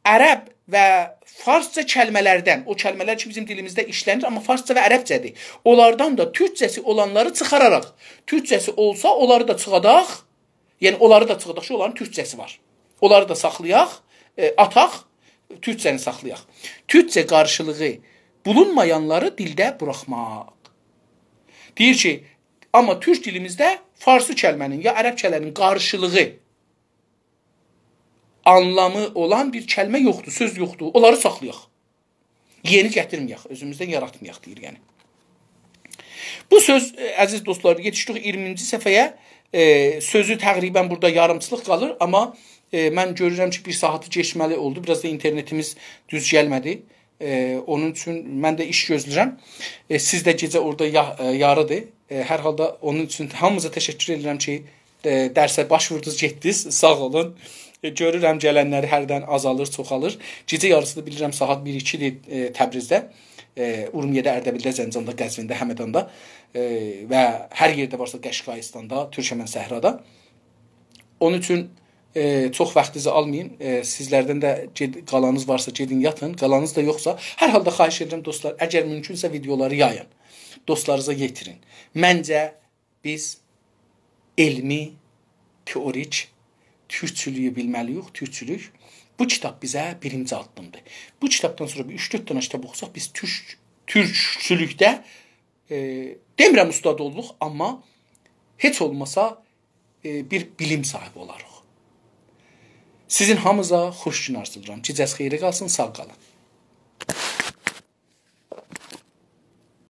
ərəb və farsca kəlmələrdən, o kəlmələr ki bizim dilimizdə işlənir, amma farsca və ərəbcədir. Onlardan da türkcəsi olanları çıxararaq. Türkcəsi olsa, onları da çıxadaq, yəni onları da çıxadaq ki, onların türkcəsi var. Onları da saxlayaq, ataq, türkcəni saxlayaq. Türkcə qarşılığı bulunmayanları dildə buraxmaq. Deyir ki, amma türk dilimizdə farsı kəlmənin ya ərəb kəlmənin qarşılığı anlamı olan bir kəlmə yoxdur, söz yoxdur. Onları saxlayaq. Yeni gətirməyək, özümüzdən yaratmayaq deyir yəni. Bu söz, əziz dostlar, yetişdik 20-ci səhifəyə. Sözü təqribən burada yarımçılıq qalır, amma mən görürəm ki, bir saatı geçməli oldu. Biraz da internetimiz düz gəlmədi. Onun üçün mən də iş gözləyirəm. Siz də gecə orada yarıdır. Hər halda onun üçün hamınıza təşəkkür edirəm ki, dərsə baş vurdunuz, getdiniz. Sağ olun. Görürəm gələnləri hərdən azalır, çoxalır. Gecə yarısı da bilirəm saat 1-2-dir Təbrizdə, Urmiyyədə, Ərdəbildə, Zəncanda, Qəzvində, Həmədanda və hər yerdə varsa Qəşqayistanda, Türkmən Səhrada. Onun üçün çox vaxtınızı almayın. Sizlərdən də qalanınız varsa gedin yatın, qalanınız da yoxsa hər halda xahiş edirəm dostlar, əgər mümkünsə videoları yayın. Dostlarınıza yetirin. Məncə biz elmi, teorik türkçülüyü bilməliyik, türkçülük. Bu kitab bizə birinci addımdır. Bu kitabdan sonra bir 3-4 dənə kitab oxusaq, biz türkçülükdə demirəm ustad olduq, amma heç olmasa bir bilim sahibi olarıq. Sizin hamınıza xoş gün arzulayıram. Gecəniz xeyirə qalsın, sağ qalın.